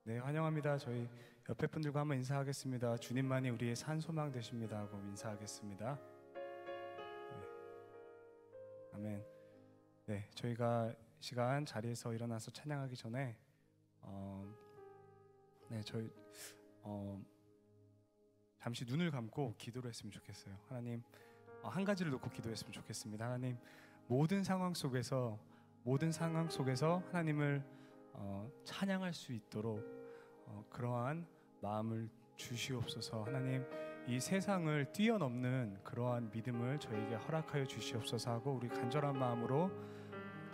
네, 환영합니다. 저희 옆에 분들과 한번 인사하겠습니다. 주님만이 우리의 산 소망 되십니다 하고 인사하겠습니다. 네. 아멘. 네, 저희가 시간 자리에서 일어나서 찬양하기 전에 저희 잠시 눈을 감고 기도를 했으면 좋겠어요. 하나님, 한 가지를 놓고 기도했으면 좋겠습니다. 하나님, 모든 상황 속에서 하나님을 찬양할 수 있도록 그러한 마음을 주시옵소서. 하나님, 이 세상을 뛰어넘는 그러한 믿음을 저에게 허락하여 주시옵소서 하고 우리 간절한 마음으로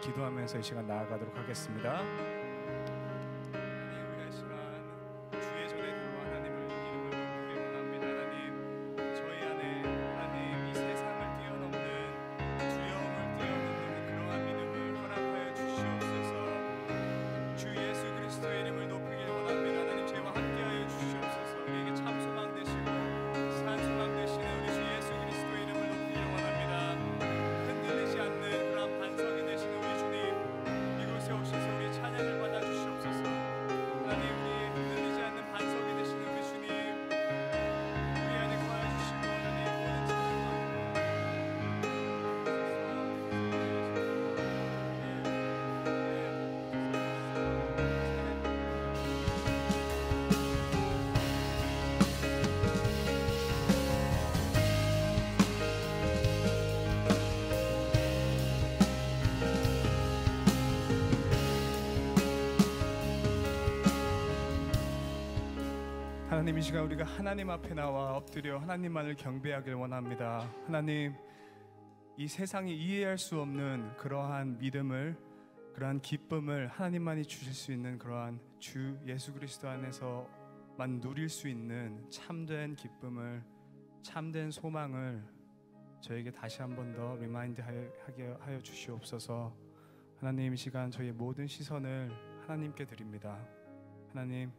기도하면서 이 시간 나아가도록 하겠습니다. 하나님, 우리가 이 시간 주의 전에 들어와 하나님을 이름을 높이게 원합니다. 하나님, 저희 안에 하나님 이 세상을 뛰어넘는 두려움을 뛰어넘는 그러한 믿음을 허락하여 주시옵소서. 주 예수 그리스도의 이름을 높이게 원합니다. 하나님, 저희와 함께하여 주시옵소서. 우리에게 참 소망 되시고 산 소망 되시는 우리 주 예수 그리스도의 이름을 높이게 원합니다. 흔들리지 않는 그러한 반석이 되시는 우리 주님, 이곳에 오셔서 우리 찬양을 받아 주시옵소서. 하나님, 우리 흔들리지 않는 반석이 되시는 우리 주님, 우리 안에 거하여 주시고 하나님 하나님, 이 시간 우리가 하나님 앞에 나와 엎드려 하나님만을 경배하길 원합니다. 하나님, 이 세상이 이해할 수 없는 그러한 믿음을, 그러한 기쁨을 하나님만이 주실 수 있는 그러한 주 예수 그리스도 안에서만 누릴 수 있는 참된 기쁨을, 참된 소망을 저에게 다시 한 번 더 리마인드 하게 하여 주시옵소서. 하나님, 이 시간 저희의 모든 시선을 하나님께 드립니다. 하나님,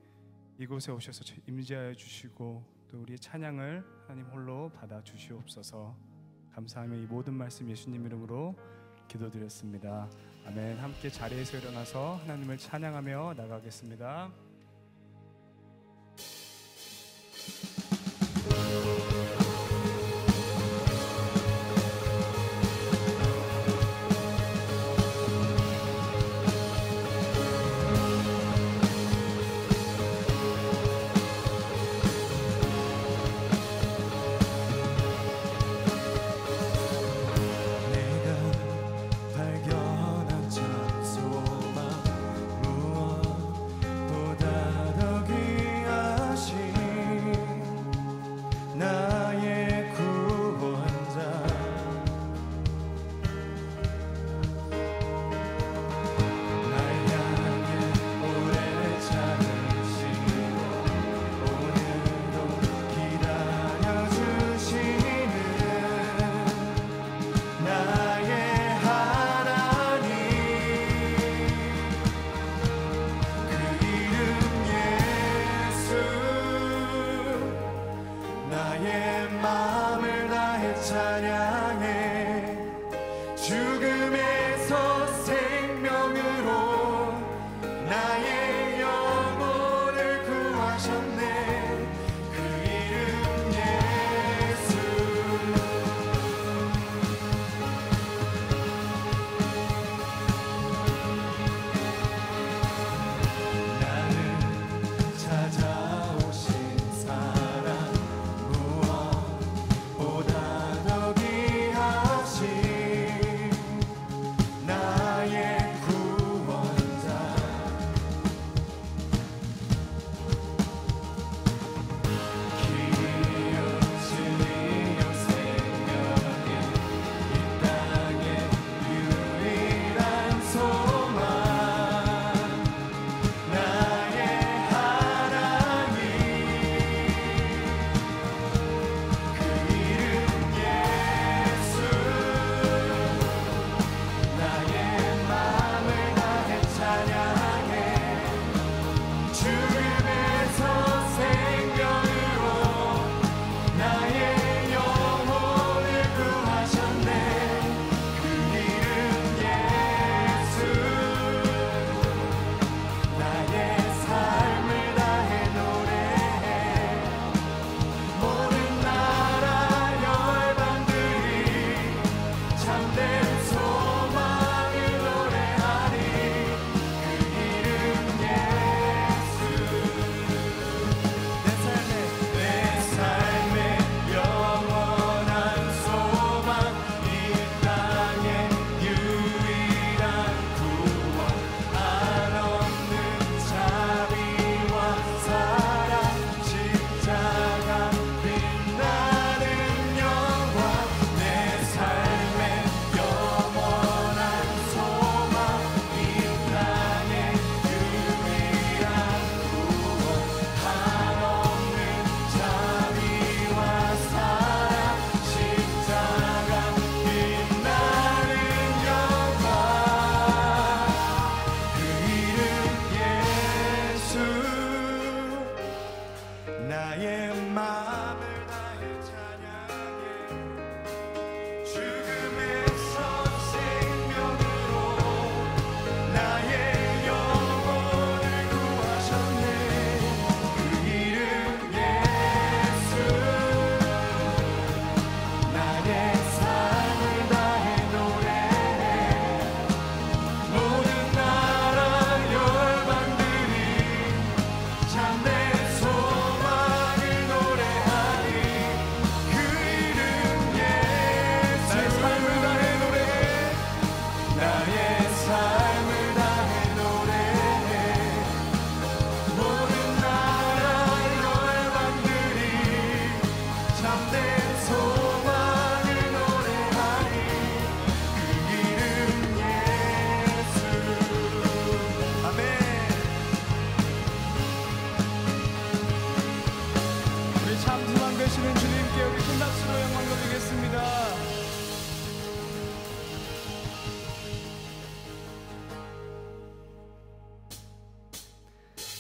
이곳에 오셔서 임재하여 주시고 또 우리의 찬양을 하나님 홀로 받아 주시옵소서. 감사하며 이 모든 말씀 예수님 이름으로 기도드렸습니다. 아멘. 함께 자리에서 일어나서 하나님을 찬양하며 나가겠습니다. 발견한 참 소망 무엇보다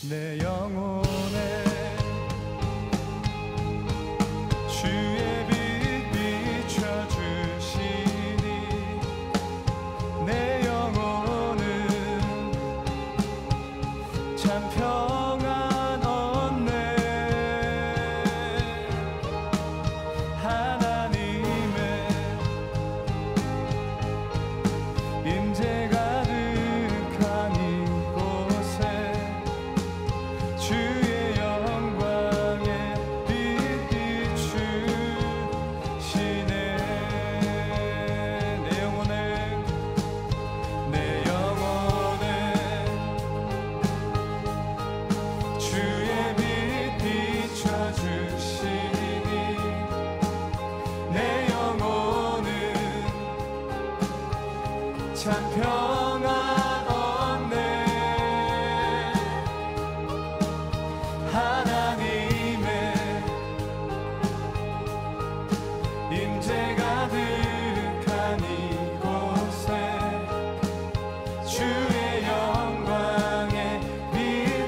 내 영혼에 주의 빛 비춰주시니 내 영혼은 참 평안 얻네. 하나님의 임재 가득한 이곳에 주의 영광에 빛 비추시네. 내 영혼에 주의 빛 비춰주시니 내 영혼은 참 평안 얻네. 하나님의 임재 가득한 이곳에 주의 영광에 빛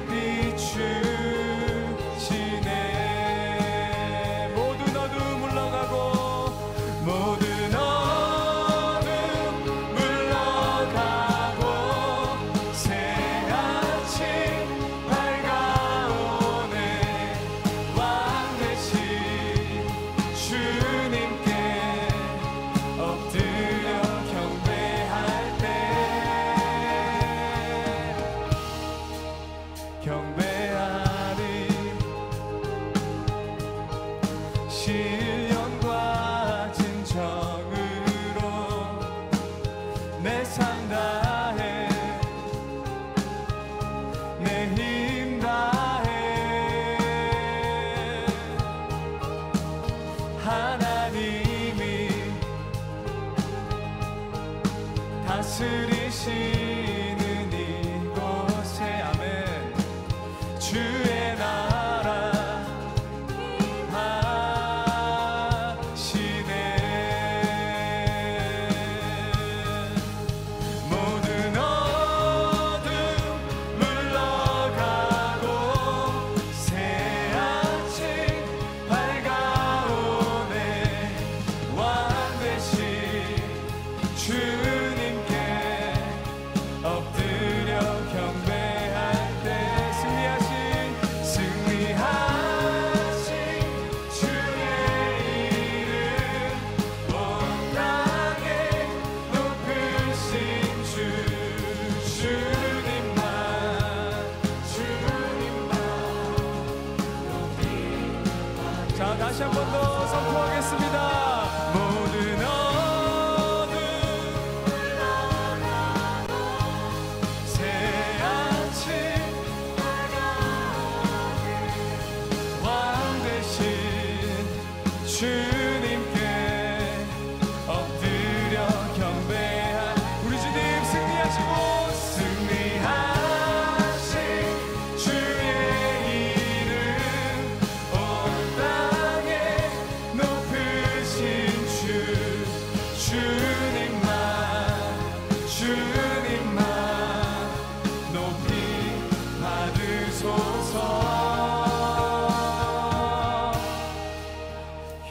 비추시네. 모든 어둠 물러가고 모든 어둠 물러가고 새 아침 밝아오네. 왕 되신 주님께 엎드려 경배할 때 경배하리. 신령과 진정으로 내 삶 다해 내 힘 다해 하나님이 다스리시는 이곳에 아멘. 주의 나라 임하시네. 모든 어둠 물러가고 새 아침 밝아오네. 왕 되신 주님께 엎드려 경배할 때 승리하신 주의 이름 온 땅에 높으신 주님만 높이. 자, 다시 한 번 더 선포하겠습니다. 모든 어둠 새 아침 왕 되신 주님께 엎드려 경배한 우리 주님 승리하시고 승리하신 주의 이름 온 땅에 높으신 주님만 높이 받으소서.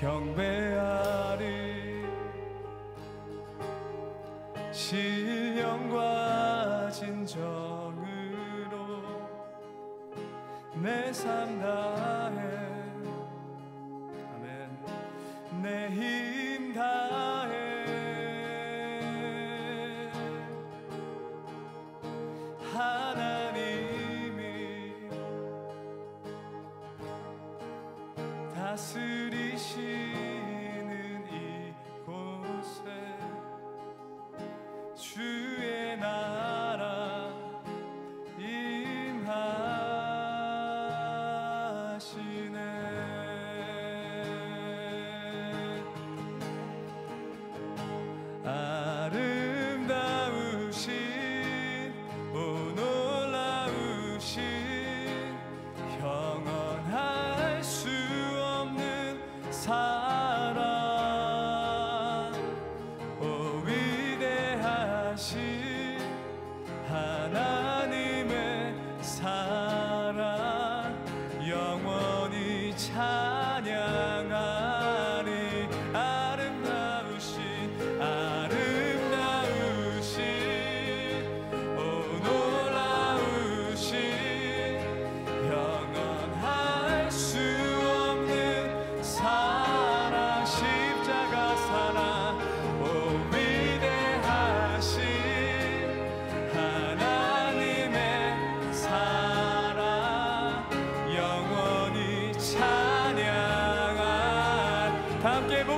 경배하리. 신령과 진정으로 내 삶 다해 아멘. 내 힘 다해 하나님이 다스리시는 이곳에 주의 나라 임하시네. 아름다우신 오 놀라우신 영원할 수 없는 사랑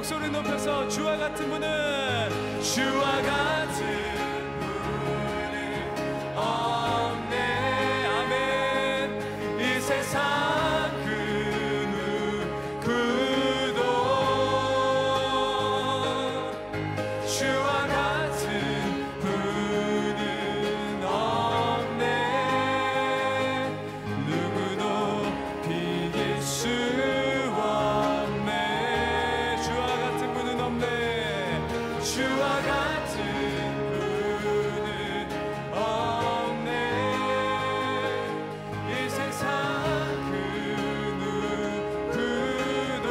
목소리 높여서 주와 같은 분은 주와 같은 분은 없네. 아멘. 이 세상 그 누구도 주와 같은 분은 없네. 누구도 비길 수 없네. 주와 같은 분은 없네. 주와 같은 분은 없네. 이 세상 그 누구도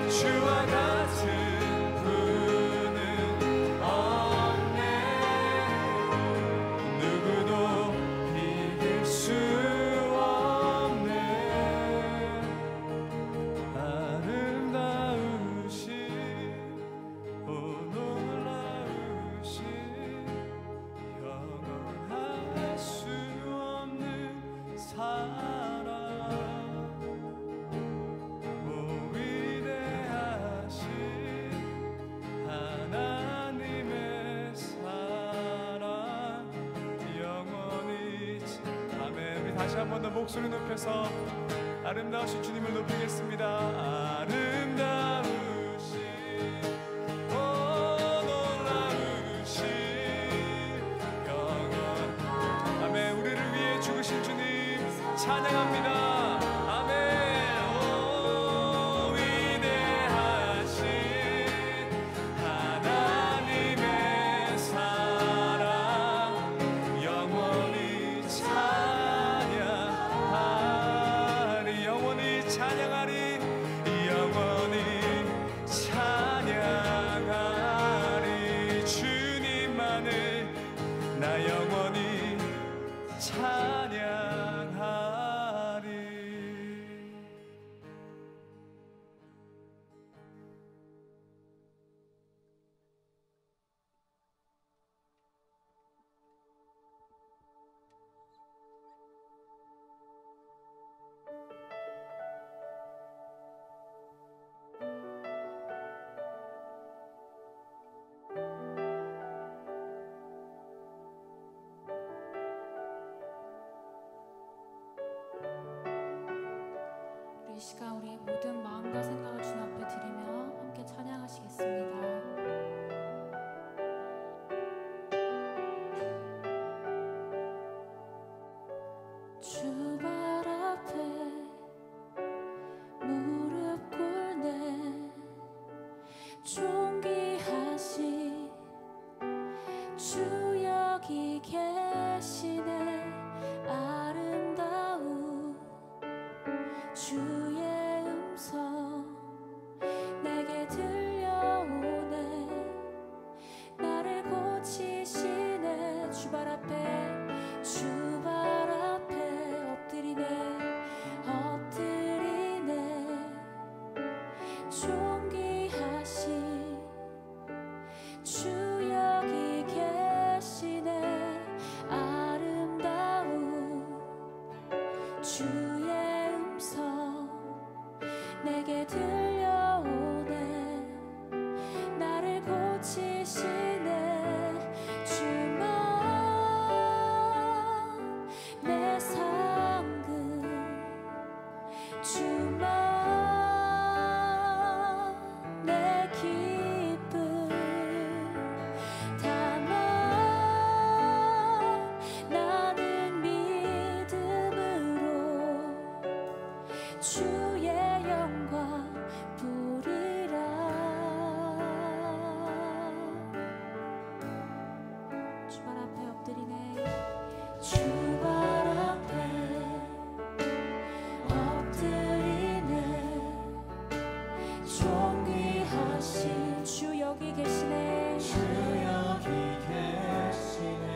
주와 같은 분은 없네. 누구도 비길 수 없네. 아름다우신 오 놀라우신 영원할 수 없는 사랑 오 위대하신 하나님의 사랑 영원히 아멘. 우리 다시 한 번 더 목소리 높여서 아름다우신 주님을 높이겠습니다. 아름다우신 오 놀라우신 영원 아멘. 우리를 위해 죽으신 주님 찬양합니다. 아멘. 오 위대하신 하나님의 사랑 영원히 찬양하리. 영원히 찬양하리. 영원히 찬양하리. 주님만을 나 영원히 찬양하리. 이 시간 우리의 모든 마음과 생각을 주님 앞에 드리며 함께 찬양하시겠습니다. 주 발 앞에 무릎 꿇네. 존귀하신 주 여기 계시네. 아름다운 주의 음성 내게 들려오네. 나를 고치시네. 주 발 앞에 주 발 앞에 엎드리네. 존귀하신 주 여기 계시네. 아름다운 주의 음성 내게 들려오네. 나를 고치시네. 주만 내 상급 주만 내 기쁨 다만 나는 믿음으로 주의 영광 부리라. 주 발 앞에 엎드리네. 주 발 앞에 엎드리네. 존귀하신 주 여기 계시네. 주 여기 계시네.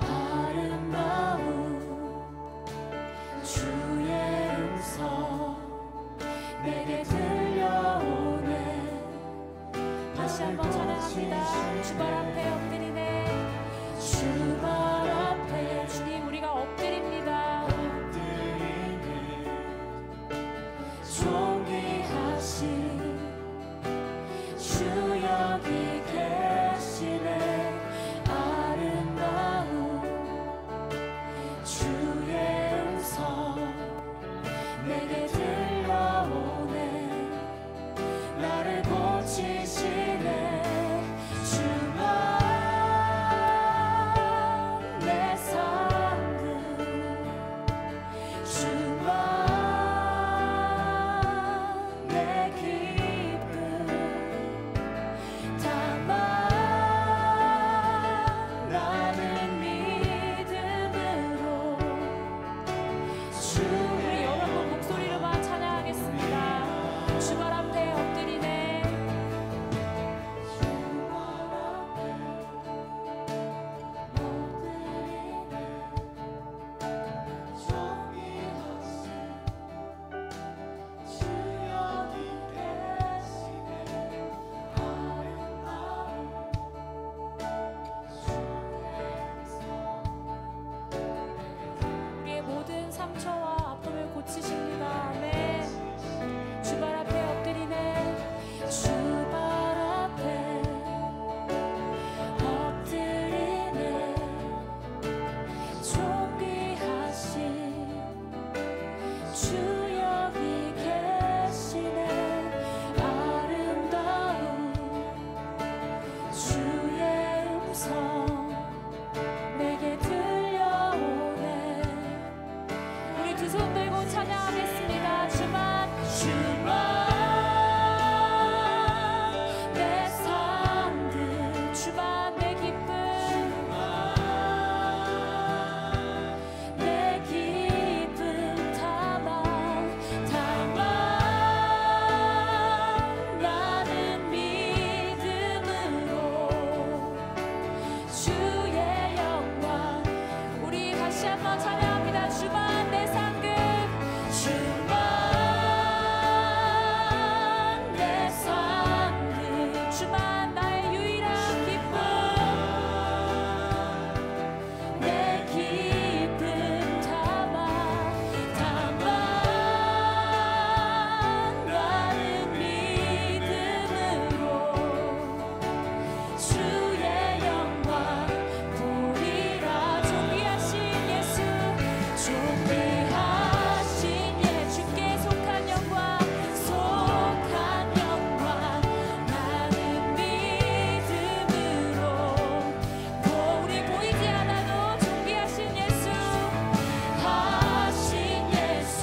아름다운 주의 음성 다시 한번 찬양합니다. 주만 내 상급, 주만 내 상급, 주만 나의 유일한 기쁨, 내 기쁨 담아 나는 믿음으로 주의 영광 보리라. 존귀하신 예수, 존귀하신 예 주께 속한 영광, 속한 영광 나는 믿음으로 우리 보이지 않아도 존귀하신 예수, 하신 예수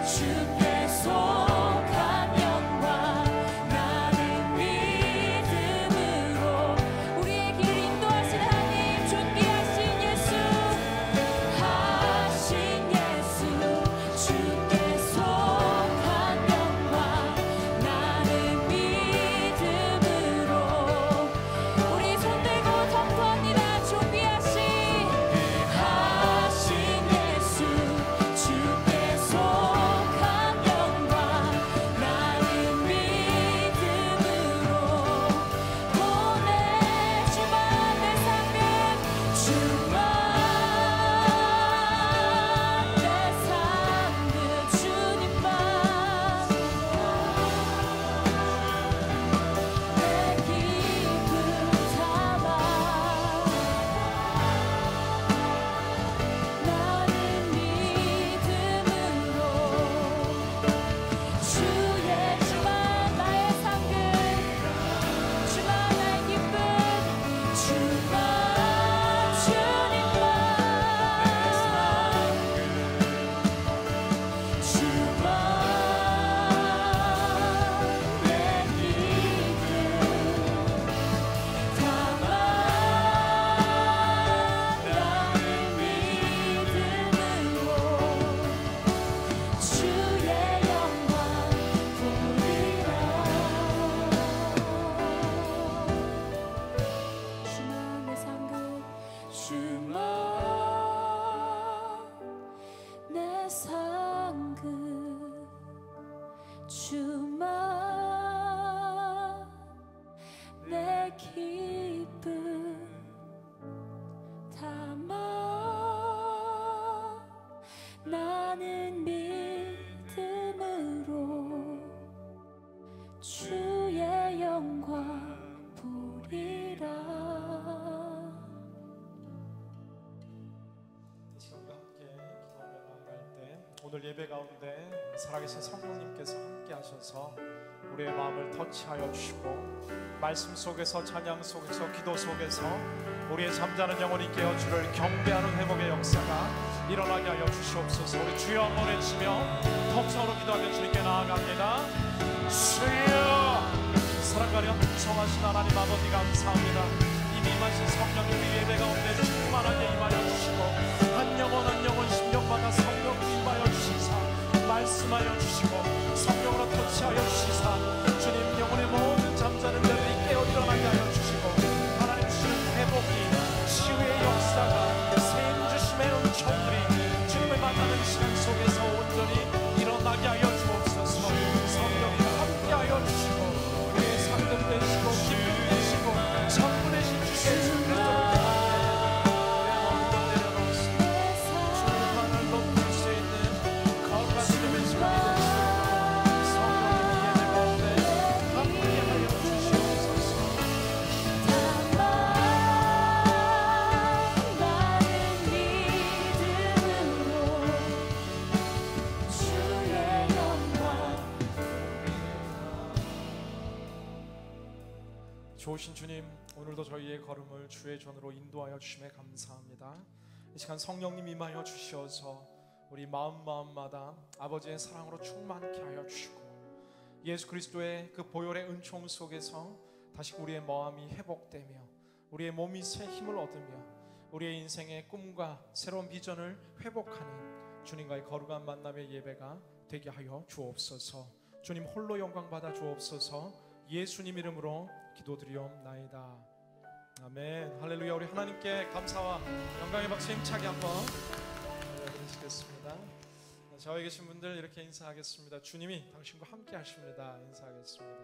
주께 속한 영광 나는 믿음으로 우리의 길 인도하신 하나님, 존귀하신 예수, 하신 예수 주께 속한 영광 나는 믿음으로 우리 손들고 선포합니다. 존귀하신 하신 예수 주께 속한 영광 나는 믿음으로 보내. 주만 내 상급, 주만 내 상급, 주님만 내 기쁨 담아 나는 믿음으로 주의 주만 나의 상급, 주만 나의 기쁨, 주만 주님만 주만 내 기쁨 담아 나는 믿음으로 주의 영광 보리라. 주만 내 상급, 주만 내 상급, 주만 내 기쁨 담아 나는 믿음으로 주의 영광 보리라. 이 시간과 함께 기도하며 나아갈 때 오늘 예배 가운데 살아계신 성령님께서 함께 하셔서 우리의 마음을 터치하여 주시고 말씀 속에서, 찬양 속에서, 기도 속에서 우리의 잠자는 영혼이 깨어 주를 경배하는 회복의 역사가 일어나게 하여 주시옵소서. 우리 주여 한번 외치며 통성으로 기도하며 주님께 나아갑니다. 주여, 사랑가령 성하신 하나님 아버지 감사합니다. 이미 임하신 성령이 우리 예배 가운데 충만하게 임하여 주시고 한 영혼 한 영혼 심령마다 성령이 임하여 주시사 말씀하여 주시고 성령으로 터치하여 주시사 주님 영혼의 모든 잠자는 자들이 깨어 일어나게 하여 주시고 하나님 주시는 회복이, 치유의 역사가, 세임 주심의 은총들이 주님을 만나는 시간 속에서 온전히 일어나게 하여 주옵소서. 성령이 함께 하여 주시고 우리의 상급 되시고 기쁨 되시고 전부 되신 주 예수 그리스도를 주님만을 높일 수 있는 거룩한 주님의 시간이 되시고 성령님 예배 가운데 함께 하여 주시옵소서. 나는 믿음으로 주의 영광. 좋으신 주님, 오늘도 저희의 걸음을 주의 전으로 인도하여 주심에 감사합니다. 이 시간 성령님 임하여 주시어서 우리 마음마다 아버지의 사랑으로 충만케 하여 주시고 예수 그리스도의 그 보혈의 은총 속에서 다시 우리의 마음이 회복되며 우리의 몸이 새 힘을 얻으며 우리의 인생의 꿈과 새로운 비전을 회복하는 주님과의 거룩한 만남의 예배가 되게 하여 주옵소서. 주님 홀로 영광 받아 주옵소서. 예수님 이름으로 기도드리옵나이다. 아멘. 할렐루야. 우리 하나님께 감사와 영광의 박수 힘차게 한번 인사하겠습니다. 저희 계신 분들 이렇게 인사하겠습니다. 주님이 당신과 함께 하십니다. 인사하겠습니다.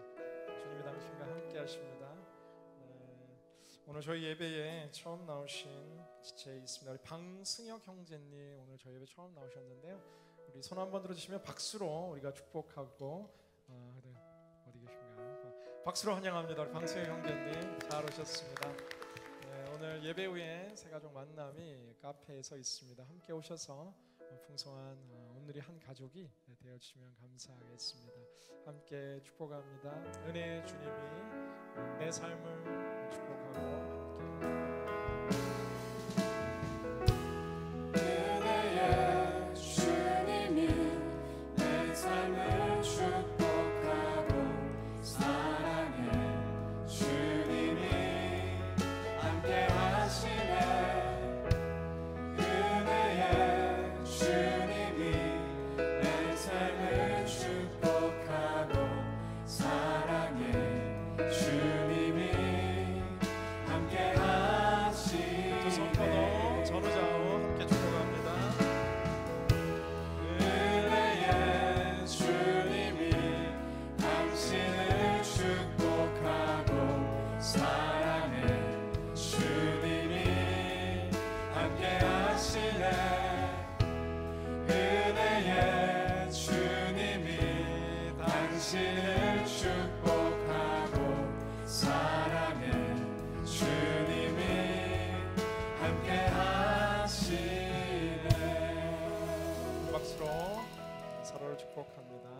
주님이 당신과 함께 하십니다. 오늘 저희 예배에 처음 나오신 지체에 있습니다. 우리 방승혁 형제님 오늘 저희 예배 처음 나오셨는데요. 우리 손 한번 들어주시면 박수로 우리가 축복하고 어디 계신가요? 박수로 환영합니다. 우리 방승혁 형제님 잘 오셨습니다. 오늘 예배 후에 새가족 만남이 카페에서 있습니다. 함께 오셔서 풍성한 오늘이 한 가족이 되어주시면 감사하겠습니다. 함께 축복합니다. 은혜의 주님이 내 삶을 축복하고 은혜의 주님이 내 삶을 축복하고 사랑의 주님이 함께 하시네. 은혜의 주님이 내 삶을 축복하고 사랑의 주님이 함께 하시네. 두 손 뻗어 전우좌우 함께 축복합니다. 은혜의 주님이 당신을 축복하고 사랑의 주님이 함께 하시네. 은혜의 주님이 당신을 축복하고 사랑의 주님이 함께 하시네. 박수로 서로를 축복합니다.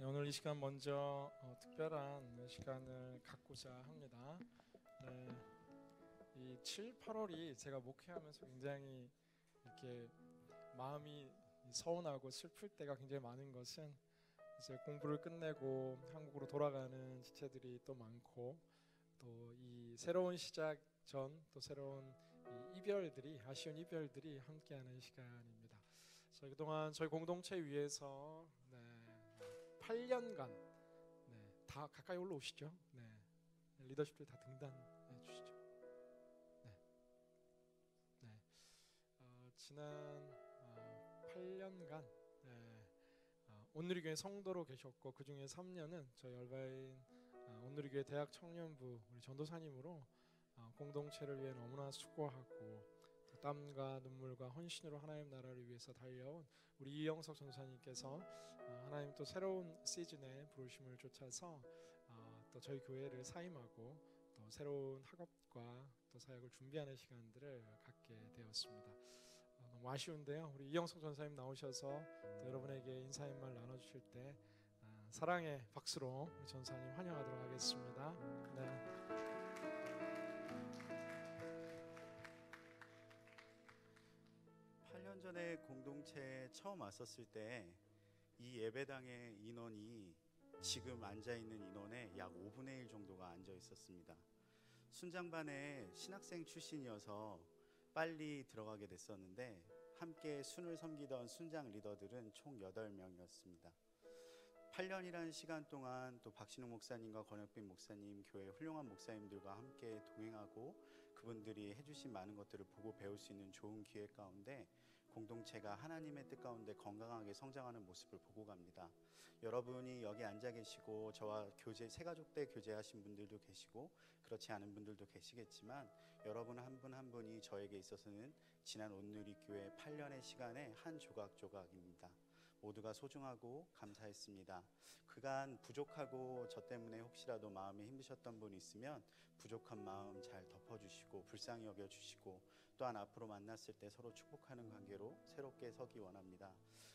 오늘 이 시간 먼저 특별한 시간을 갖고자 합니다. 이 7, 8월이 제가 목회하면서 굉장히 이렇게 마음이 서운하고 슬플 때가 굉장히 많은 것은 이제 공부를 끝내고 한국으로 돌아가는 지체들이 또 많고 또 이 새로운 시작 전 또 새로운 이 이별들이 아쉬운 이별들이 함께하는 시간입니다. 저희 그동안 저희 공동체 위해서 8년간 다 가까이 올라오시죠. 리더십들 다 등단해 주시죠. 지난 8년간 온누리교회 성도로 계셨고 그 중에 3년은 저희 얼바인 온누리교회 대학 청년부 우리 전도사님으로 공동체를 위해 너무나 수고하고 또 땀과 눈물과 헌신으로 하나님 나라를 위해서 달려온 우리 이영석 전도사님께서 하나님 또 새로운 시즌에 부르심을 쫓아서 또 저희 교회를 사임하고 또 새로운 학업과 또 사역을 준비하는 시간들을 갖게 되었습니다. 너무 아쉬운데요. 우리 이영석 전사님 나오셔서 또 여러분에게 인사의 말 나눠주실 때 사랑의 박수로 우리 전사님 환영하도록 하겠습니다. 8년 전에 공동체에 처음 왔었을 때 이 예배당의 인원이 지금 앉아있는 인원의 약 5분의 1 정도가 앉아 있었습니다. 순장반에 신학생 출신이어서 빨리 들어가게 됐었는데 함께 순을 섬기던 순장 리더들은 총 8명이었습니다. 8년이라는 시간 동안 또 박신웅 목사님과 권혁빈 목사님, 교회 훌륭한 목사님들과 함께 동행하고 그분들이 해주신 많은 것들을 보고 배울 수 있는 좋은 기회 가운데 공동체가 하나님의 뜻 가운데 건강하게 성장하는 모습을 보고 갑니다. 여러분이 여기 앉아 계시고 저와 새가족 때 교제하신 분들도 계시고 그렇지 않은 분들도 계시겠지만 여러분 한 분 한 분이 저에게 있어서는 지난 온누리교회 8년의 시간의 한 조각조각입니다. 모두가 소중하고 감사했습니다. 그간 부족하고 저 때문에 혹시라도 마음에 힘드셨던 분 있으면 부족한 마음 잘 덮어주시고 불쌍히 여겨주시고 또한 앞으로 만났을 때 서로 축복하는 관계로 새롭게 서기 원합니다.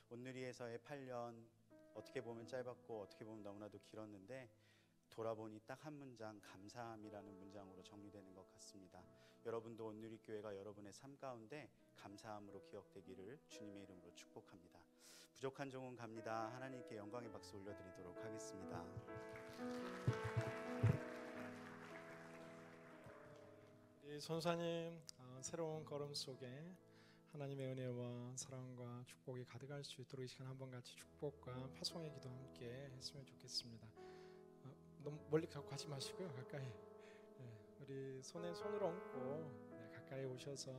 온누리에서의 8년 어떻게 보면 짧았고 어떻게 보면 너무나도 길었는데 돌아보니 딱 한 문장 감사함이라는 문장으로 정리되는 것 같습니다. 여러분도 온누리교회가 여러분의 삶 가운데 감사함으로 기억되기를 주님의 이름으로 축복합니다. 부족한 종은 갑니다. 하나님께 영광의 박수 올려드리도록 하겠습니다. 이 선사님 새로운 걸음 속에 하나님의 은혜와 사랑과 축복이 가득할 수 있도록 이 시간 한번 같이 축복과 파송의 기도 함께 했으면 좋겠습니다. 너무 멀리 가지 마시고요. 가까이 우리 손에 손을 얹고 가까이 오셔서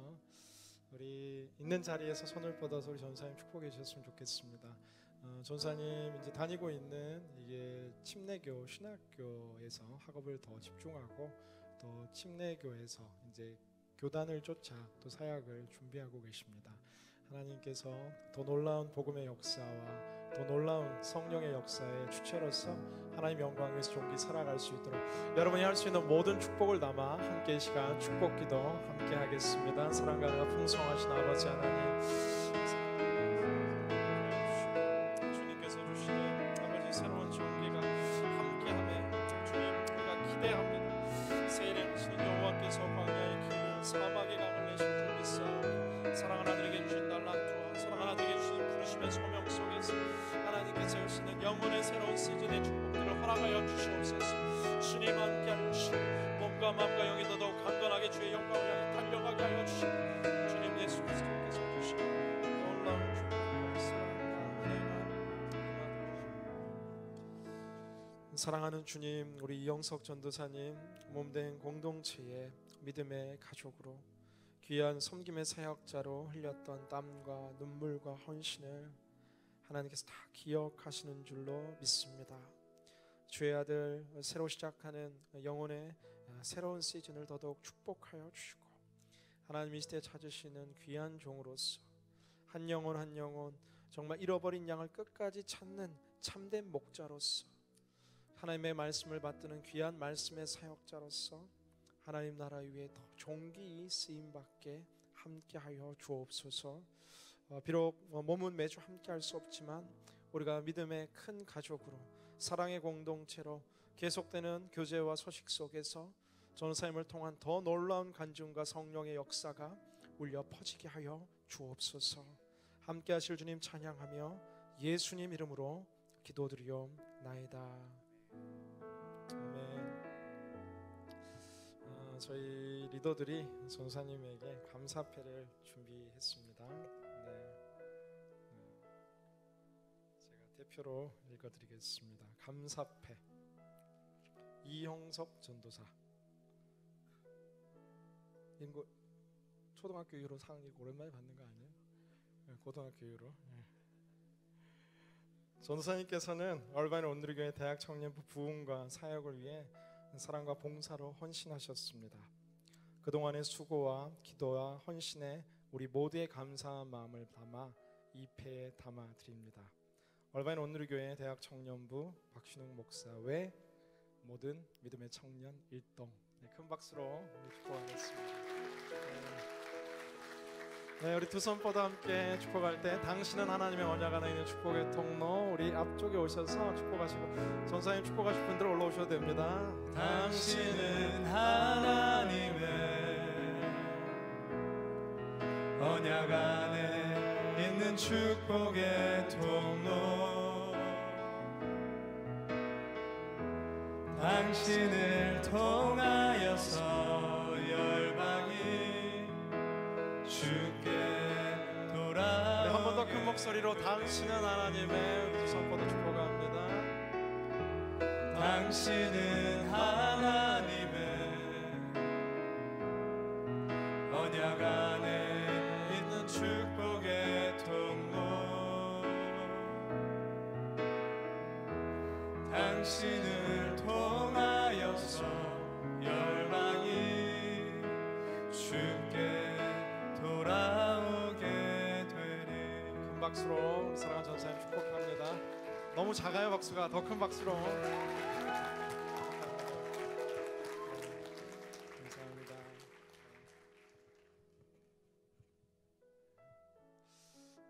우리 있는 자리에서 손을 뻗어서 우리 전사님 축복해 주셨으면 좋겠습니다. 전사님 이제 다니고 있는 이게 침례교 신학교에서 학업을 더 집중하고 또 침례교에서 이제 교단을 쫓아 또 사역을 준비하고 계십니다. 하나님께서 더 놀라운 복음의 역사와 더 놀라운 성령의 역사의 주체로서 하나님 영광을 위해서 종기 살아갈 수 있도록 여러분이 할 수 있는 모든 축복을 담아 함께 이 시간 축복 기도 함께 하겠습니다. 사랑과 은혜가 풍성하신 아버지 하나님, 주님께서 주시는 아버지 새로운 종기가 함께하며 주님 우리가 기대합니다. 세일에 오시는 여호와께서 광야의 길을 사막의 강을 내신 줄 믿사오니 사랑하는 아들에게 주신 달란트와 사랑하는 아들에게 주신 부르심의 소명 속에서 하나님께서 주시는 영혼의 새로운 시즌의 축복들을 허락하여 주시옵소서. 주님 함께하여 주시고 몸과 마음과 영이 더더욱 강건하게 주의 영광을 향해 달려가게 하여 주시고 주님 예수 그리스도께서 주시는 놀라운 축복과 사랑과 은혜가 사랑하는 주님, 우리 이영석 전도사님 몸된 공동체의 믿음의 가족으로 귀한 섬김의 사역자로 흘렸던 땀과 눈물과 헌신을 하나님께서 다 기억하시는 줄로 믿습니다. 주의 아들 새로 시작하는 영혼의 새로운 시즌을 더더욱 축복하여 주시고 하나님 이 시대에 찾으시는 귀한 종으로서 한 영혼 한 영혼 정말 잃어버린 양을 끝까지 찾는 참된 목자로서 하나님의 말씀을 받드는 귀한 말씀의 사역자로서 하나님 나라 위에 더 존귀히 쓰임받게 함께하여 주옵소서. 비록 몸은 매주 함께할 수 없지만 우리가 믿음의 큰 가족으로 사랑의 공동체로 계속되는 교제와 소식 속에서 전사님을 통한 더 놀라운 간증과 성령의 역사가 울려 퍼지게 하여 주옵소서. 함께하실 주님 찬양하며 예수님 이름으로 기도드리옵나이다. 아멘. 저희 리더들이 전사님에게 감사패를 준비했습니다. 제가 대표로 읽어드리겠습니다. 감사패 이형석 전도사. 인구 초등학교 이후로 상 오랜만에 받는 거 아니에요? 고등학교 이후로. 전도사님께서는 얼바인 온누리교회 대학 청년부 부흥과 사역을 위해 사랑과 봉사로 헌신하셨습니다. 그동안의 수고와 기도와 헌신에 우리 모두의 감사한 마음을 담아 이 패에 담아 드립니다. 얼바인 온누리교회 대학 청년부 박신웅 목사 외 모든 믿음의 청년 일동, 큰 박수로 축복하겠습니다. 네, 우리 두 손 뻗어 함께 축복할 때 당신은 하나님의 언약 안에 있는 축복의 통로, 우리 앞쪽에 오셔서 축복하시고 전사님 축복하실 분들 올라오셔도 됩니다. 당신은 하나님의 언약 안에 있는 축복의 통로, 당신을 통하여서 열방이 주께 돌아. 네, 한 번 더 큰 목소리로 당신은 하나님의, 두 손 뻗어 축복합니다. 당신은 하나님의 언약 안에 있는 축복의 통로, 당신을 통하여서 열방이 주께 돌아오게 되리. 큰 박수로 우리 사랑하는 전사님 축복합니다. 너무 작아요 박수가. 더 큰 박수로. 감사합니다.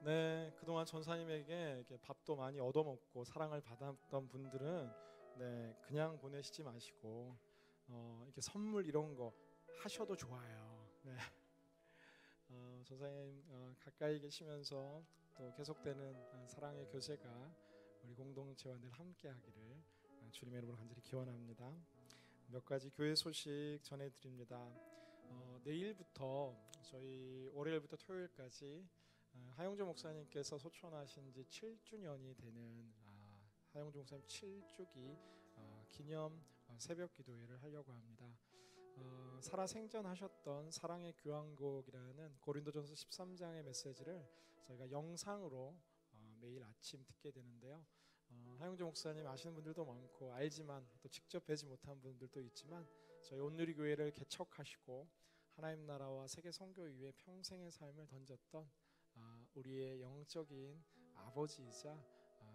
네, 그동안 전사님에게 이렇게 밥도 많이 얻어먹고 사랑을 받았던 분들은 네, 그냥 보내시지 마시고 이렇게 선물 이런 거 하셔도 좋아요. 네. 전사님 가까이 계시면서 또 계속되는 사랑의 교제가 우리 공동체와 늘 함께하기를 주님의 이름으로 간절히 기원합니다. 몇 가지 교회 소식 전해드립니다. 내일부터 저희 월요일부터 토요일까지 하영조 목사님께서 소천하신 지 7주년이 되는 하영조 목사님 7주기 기념 새벽 기도회를 하려고 합니다. 살아생전하셨던 사랑의 교향곡이라는 고린도전서 13장의 메시지를 저희가 영상으로 매일 아침 듣게 되는데요. 하영재 목사님 아시는 분들도 많고 알지만 또 직접 뵈지 못한 분들도 있지만 저희 온누리교회를 개척하시고 하나님 나라와 세계 선교 위에 평생의 삶을 던졌던 우리의 영적인 아버지이자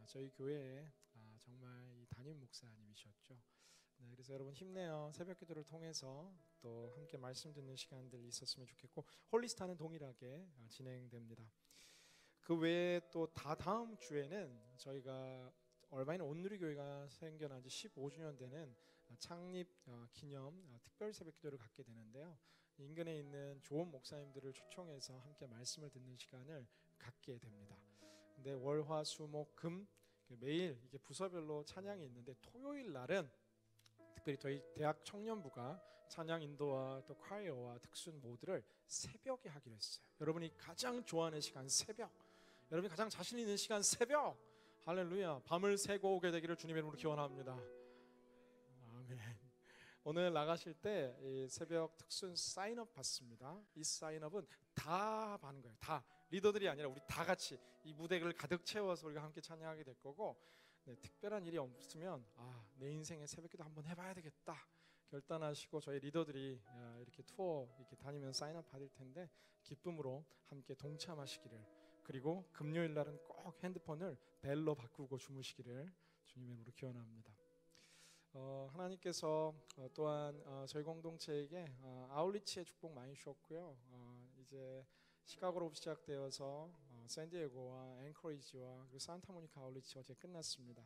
저희 교회의 정말 이 담임 목사님이셨죠. 네, 그래서 여러분 힘내요. 새벽기도를 통해서 또 함께 말씀 듣는 시간들이 있었으면 좋겠고 홀리스타는 동일하게 진행됩니다. 그 외에 또 다음 주에는 저희가 얼마 전에 온누리교회가 생겨난 지 15주년 되는 창립 기념 특별 새벽기도를 갖게 되는데요. 인근에 있는 좋은 목사님들을 초청해서 함께 말씀을 듣는 시간을 갖게 됩니다. 근데 월, 화, 수, 목, 금 매일 이게 부서별로 찬양이 있는데 토요일 날은 특별히 저희 대학 청년부가 찬양 인도와 또 콰이어와 특순 모두를 새벽에 하기로 했어요. 여러분이 가장 좋아하는 시간 새벽, 여러분이 가장 자신 있는 시간 새벽, 할렐루야. 밤을 새고 오게 되기를 주님의 이름으로 기원합니다. 아멘. 오늘 나가실 때 이 새벽 특순 사인업 받습니다. 이 사인업은 다 받는 거예요. 다 리더들이 아니라 우리 다 같이 이 무대를 가득 채워서 우리가 함께 찬양하게 될 거고, 네, 특별한 일이 없으면 내 인생에 새벽기도 한번 해봐야 되겠다 결단하시고 저희 리더들이 이렇게 투어 이렇게 다니면 사인업 받을 텐데 기쁨으로 함께 동참하시기를, 그리고 금요일 날은 꼭 핸드폰을 벨로 바꾸고 주무시기를 주님의 이름으로 기원합니다. 하나님께서 또한 저희 공동체에게 아울리치의 축복 많이 주셨고요. 이제 시카고로 시작되어서 샌디에고와 앵커리지와 그리고 산타모니카 아울리치 어제 끝났습니다.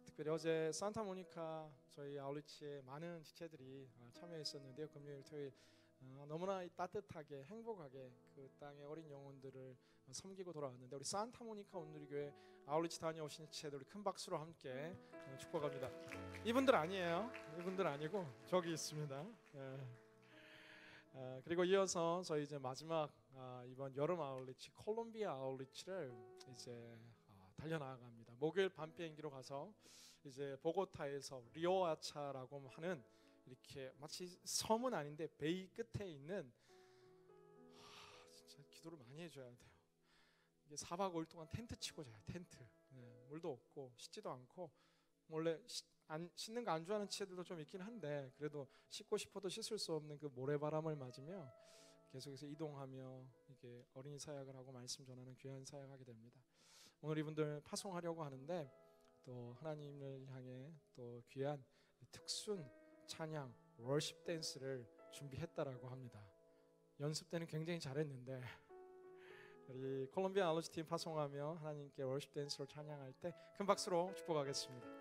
특별히 어제 산타모니카 저희 아울리치에 많은 지체들이 참여했었는데요. 금요일, 토요일 너무나 따뜻하게 행복하게 그 땅의 어린 영혼들을 섬기고 돌아왔는데, 우리 산타모니카 온누리교회 아울리치 다녀오신 지체들 큰 박수로 함께 축복합니다. 이분들 아니에요. 이분들 아니고 저기 있습니다. 그리고 이어서 저희 이제 마지막 이번 여름 아울리치 콜롬비아 아울리치를 이제 달려나갑니다. 목요일 밤 비행기로 가서 이제 보고타에서 리오아차라고 하는 이렇게 마치 섬은 아닌데 베이 끝에 있는 진짜 기도를 많이 해줘야 돼요. 이게 4박 5일 동안 텐트 치고 자요. 텐트. 물도 없고 씻지도 않고, 원래 씻는 거 안 좋아하는 지체들도 좀 있긴 한데 그래도 씻고 싶어도 씻을 수 없는 그 모래바람을 맞으며 계속해서 이동하며 이게 어린이 사역을 하고 말씀 전하는 귀한 사역하게 됩니다. 오늘 이분들 파송하려고 하는데 또 하나님을 향해 또 귀한 특순 찬양 월십 댄스를 준비했다라고 합니다. 연습 때는 굉장히 잘했는데 우리 콜롬비아 아울리치 팀 파송하며 하나님께 월십 댄스로 찬양할 때 큰 박수로 축복하겠습니다.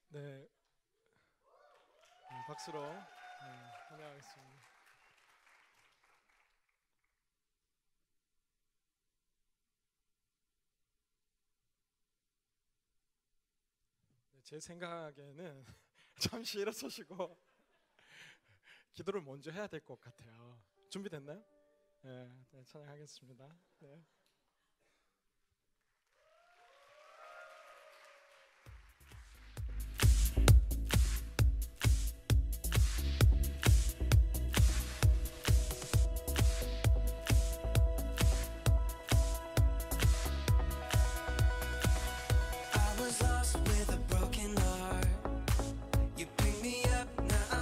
네, 박수로 환영하겠습니다. 제 생각에는 잠시 일어서시고 기도를 먼저 해야 될 것 같아요. 준비됐나요? 네, 찬양하겠습니다. 네.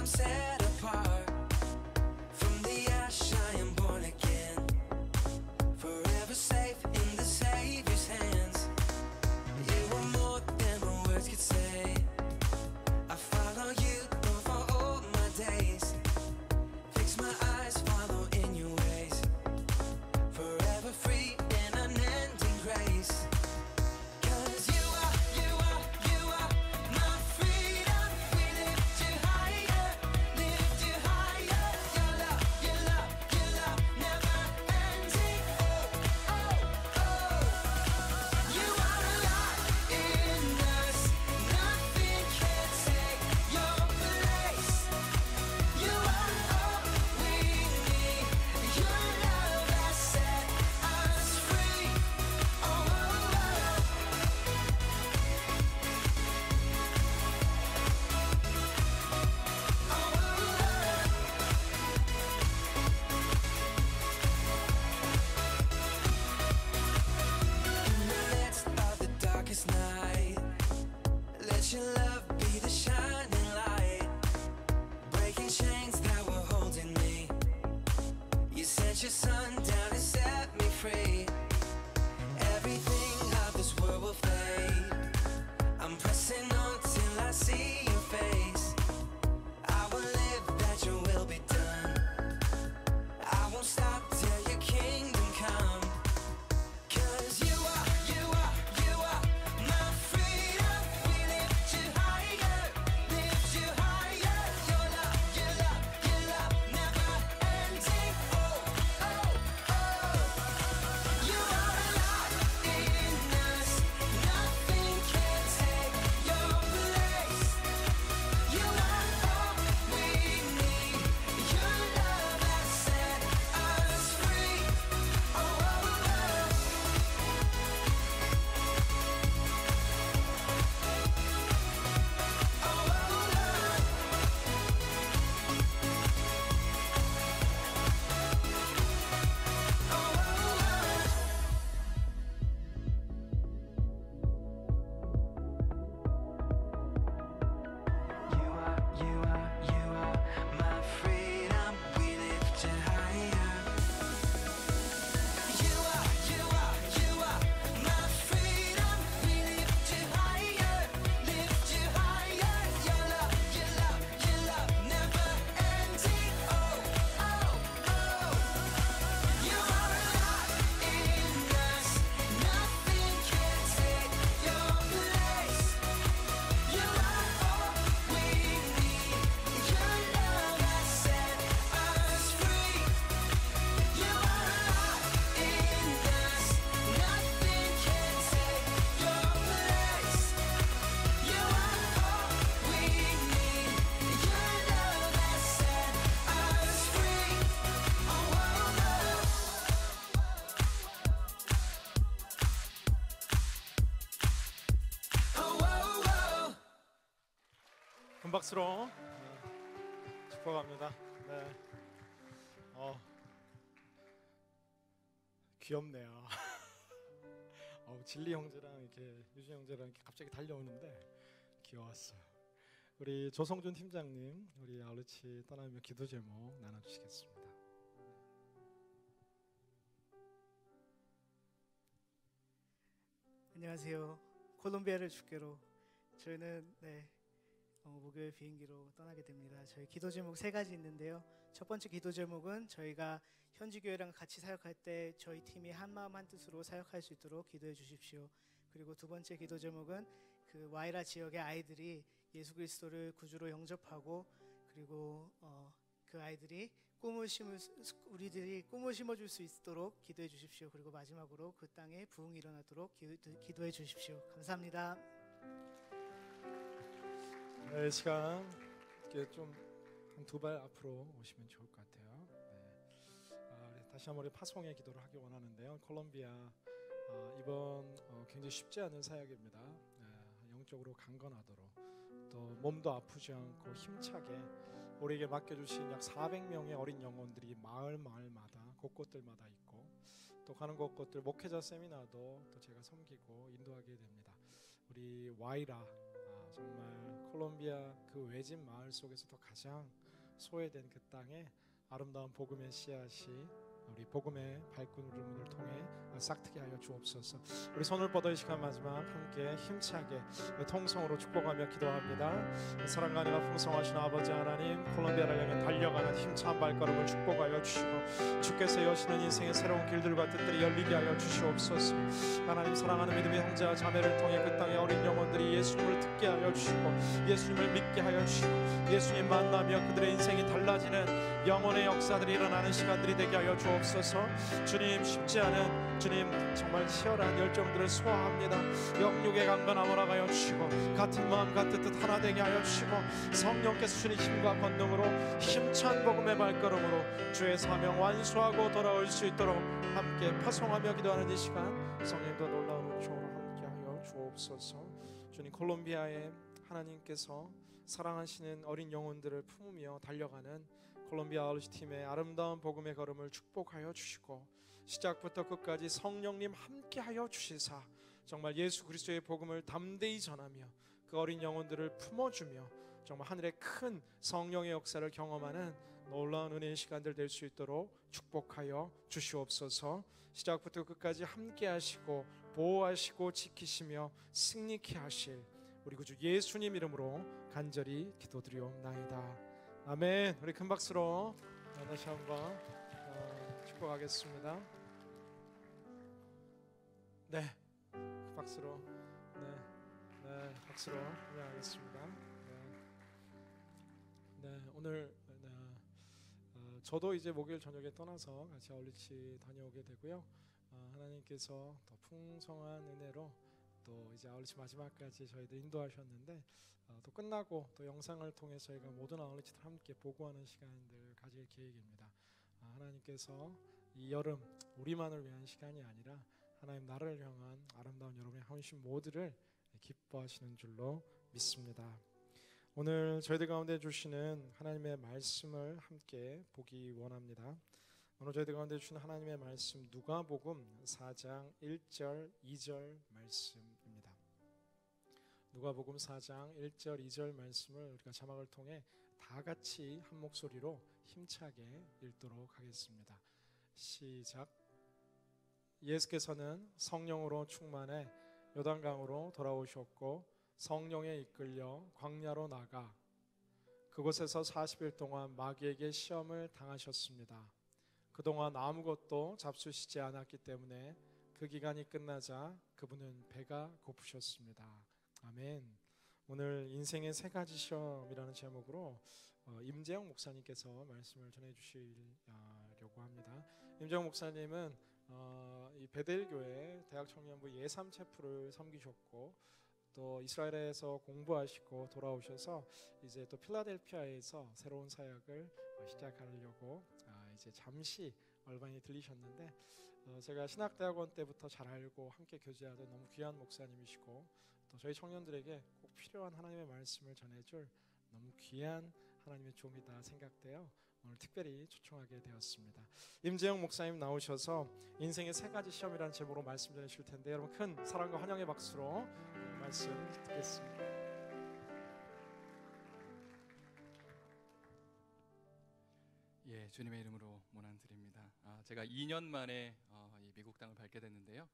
Set apart from the ash, I am born again, forever. love be the shining light, breaking chains that were holding me. You sent your son down and set me free. Everything of this world will fade. I'm pressing on till I see your face. I will live that your will be done. I won't stop till your kingdom come. 'Cause you are my freedom. We lift you higher, lift you higher. Your love, your love, your love, never ending. Oh, oh, oh. You are alive in us. Nothing can take your place. You are all we need. Your love has set us free. Oh, oh, oh. You are my freedom. We lift you higher. You are my freedom. We lift you higher, lift you higher. Your love, your love, your love, never ending. Oh, oh, oh. You are alive in us. Nothing can take your place. You are all we need. Your love has set us free. You are alive in us. Nothing can take your place. You are all we need. Your love has set us free. Oh, oh, oh. Oh, oh, oh. 큰 박수로 축복합니다. 네. 귀엽네요. 진리 형제랑 이렇게 유진 형제랑 이렇게 갑자기 달려오는데 귀여웠어요. 우리 조성준 팀장님, 우리 아울러치 떠나며 기도 제목 나눠주시겠습니다. 안녕하세요. 콜롬비아를 주께로 저희는 목요일 비행기로 떠나게 됩니다. 저희 기도 제목 3가지 있는데요. 첫 번째 기도 제목은 저희가 현지 교회랑 같이 사역할 때 저희 팀이 한 마음 한 뜻으로 사역할 수 있도록 기도해 주십시오. 그리고 두 번째 기도 제목은 그 와이라 지역의 아이들이 예수 그리스도를 구주로 영접하고 그리고 그 아이들이 우리들이 꿈을 심어줄 수 있도록 기도해 주십시오. 그리고 마지막으로 그 땅에 부흥이 일어나도록 기도해 주십시오. 감사합니다. 네, 시간 이렇게 좀 한 2발 앞으로 오시면 좋을 것 같아요. 네. 다시 한번 우리 파송의 기도를 하기 원하는데요. 콜롬비아 이번 굉장히 쉽지 않은 사역입니다. 영적으로 강건하도록 또 몸도 아프지 않고 힘차게 우리에게 맡겨주신 약 400명의 어린 영혼들이 마을마다 곳곳들마다 있고 또 가는 곳곳들 목회자 세미나도 또 제가 섬기고 인도하게 됩니다. 우리 와이라 정말 콜롬비아 그 외진 마을 속에서도 가장 소외된 그 땅에 아름다운 복음의 씨앗이 우리 복음의 발걸음을 통해 싹트게 하여 주옵소서. 우리 손을 뻗어 이 시간 마지막 함께 힘차게 통성으로 축복하며 기도합니다. 사랑과 은혜가 풍성하신 아버지 하나님, 콜롬비아를 향해 달려가는 힘찬 발걸음을 축복하여 주시고 주께서 여시는 인생의 새로운 길들과 뜻들이 열리게 하여 주시옵소서. 하나님, 사랑하는 믿음의 형제와 자매를 통해 그 땅의 어린 영혼들이 예수님을 듣게 하여 주시고 예수님을 믿게 하여 주시고 예수님 만나며 그들의 인생이 달라지는 영혼의 역사들이 일어나는 시간들이 되게 하여 주옵소서. 주님, 쉽지 않은 주님 정말 치열한 열정들을 소화합니다. 영육의 강건함을 하여 주시고 같은 마음 같은 뜻 하나 되게 하여 주시고 성령께서 주신 힘과 권능으로 힘찬 복음의 발걸음으로 주의 사명 완수하고 돌아올 수 있도록 함께 파송하며 기도하는 이 시간 성령님도 놀라운 은총으로 함께하여 주옵소서. 주님, 콜롬비아에 하나님께서 사랑하시는 어린 영혼들을 품으며 달려가는 콜롬비아 아울러치 팀의 아름다운 복음의 걸음을 축복하여 주시고 시작부터 끝까지 성령님 함께하여 주시사 정말 예수 그리스도의 복음을 담대히 전하며 그 어린 영혼들을 품어주며 정말 하늘의 큰 성령의 역사를 경험하는 놀라운 은혜의 시간들 될 수 있도록 축복하여 주시옵소서. 시작부터 끝까지 함께 하시고 보호하시고 지키시며 승리케 하실 우리 구주 예수님 이름으로 간절히 기도드리옵나이다. 아멘. 우리 큰 박수로 다시 한번 축복하겠습니다. 네, 박수로 박수로 환영하겠습니다. 오늘 저도 이제 목요일 저녁에 떠나서 같이 아울리치 다녀오게 되고요. 하나님께서 더 풍성한 은혜로 또 이제 아울리치 마지막까지 저희들 인도하셨는데 또 끝나고 또 영상을 통해 저희가 모든 아울리치들 함께 보고하는 시간들 가질 계획입니다. 하나님께서 이 여름 우리만을 위한 시간이 아니라 하나님 나를 향한 아름다운 여러분의 헌신 모두를 기뻐하시는 줄로 믿습니다. 오늘 저희들 가운데 주시는 하나님의 말씀을 함께 보기 원합니다. 오늘 저희들 가운데 주시는 하나님의 말씀 누가복음 4장 1절 2절 말씀입니다. 누가복음 4장 1절 2절 말씀을 우리가 자막을 통해 다 같이 한 목소리로 힘차게 읽도록 하겠습니다. 시작. 예수께서는 성령으로 충만해 요단강으로 돌아오셨고 성령에 이끌려 광야로 나가 그곳에서 40일 동안 마귀에게 시험을 당하셨습니다. 그동안 아무것도 잡수시지 않았기 때문에 그 기간이 끝나자 그분은 배가 고프셨습니다. 아멘. 오늘 인생의 세 가지 시험이라는 제목으로 임재영 목사님께서 말씀을 전해주시려고 합니다. 임재영 목사님은 이 베델교회 대학청년부 예삼체프를 섬기셨고 또 이스라엘에서 공부하시고 돌아오셔서 이제 또 필라델피아에서 새로운 사역을 시작하려고 이제 잠시 얼반이 들리셨는데 제가 신학대학원 때부터 잘 알고 함께 교제하던 너무 귀한 목사님이시고 또 저희 청년들에게 꼭 필요한 하나님의 말씀을 전해줄 너무 귀한 하나님의 종이다 생각되어 오늘 특별히 초청하게 되었습니다. 임재영 목사님 나오셔서 인생의 세 가지 시험이라는 제목으로 말씀 전해주실 텐데 여러분 큰 사랑과 환영의 박수로 말씀 듣겠습니다. 예, 주님의 이름으로 문안드립니다. 제가 2년 만에 이 미국 땅을 밟게 됐는데요.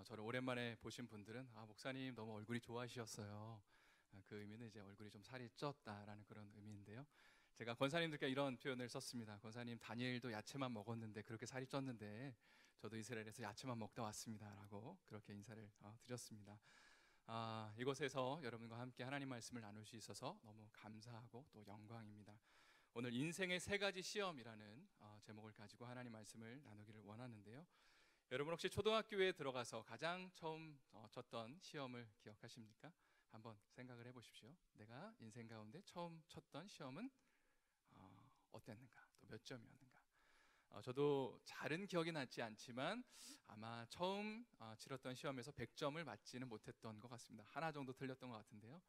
저를 오랜만에 보신 분들은 목사님 너무 얼굴이 좋아지셨어요. 그 의미는 이제 얼굴이 좀 살이 쪘다라는 그런 의미인데요. 제가 권사님들께 이런 표현을 썼습니다. 권사님 다니엘도 야채만 먹었는데 그렇게 살이 쪘는데 저도 이스라엘에서 야채만 먹다 왔습니다라고 그렇게 인사를 드렸습니다. 이곳에서 여러분과 함께 하나님 말씀을 나눌 수 있어서 너무 감사하고 또 영광입니다. 오늘 인생의 세 가지 시험이라는 제목을 가지고 하나님 말씀을 나누기를 원하는데요. 여러분 혹시 초등학교에 들어가서 가장 처음 쳤던 시험을 기억하십니까? 한번 생각을 해보십시오. 내가 인생 가운데 처음 쳤던 시험은 어땠는가? 또 몇 점이었는가? 저도 잘은 기억이 나지 않지만 아마 처음 치렀던 시험에서 100점을 맞지는 못했던 것 같습니다. 하나 정도 틀렸던 것 같은데요.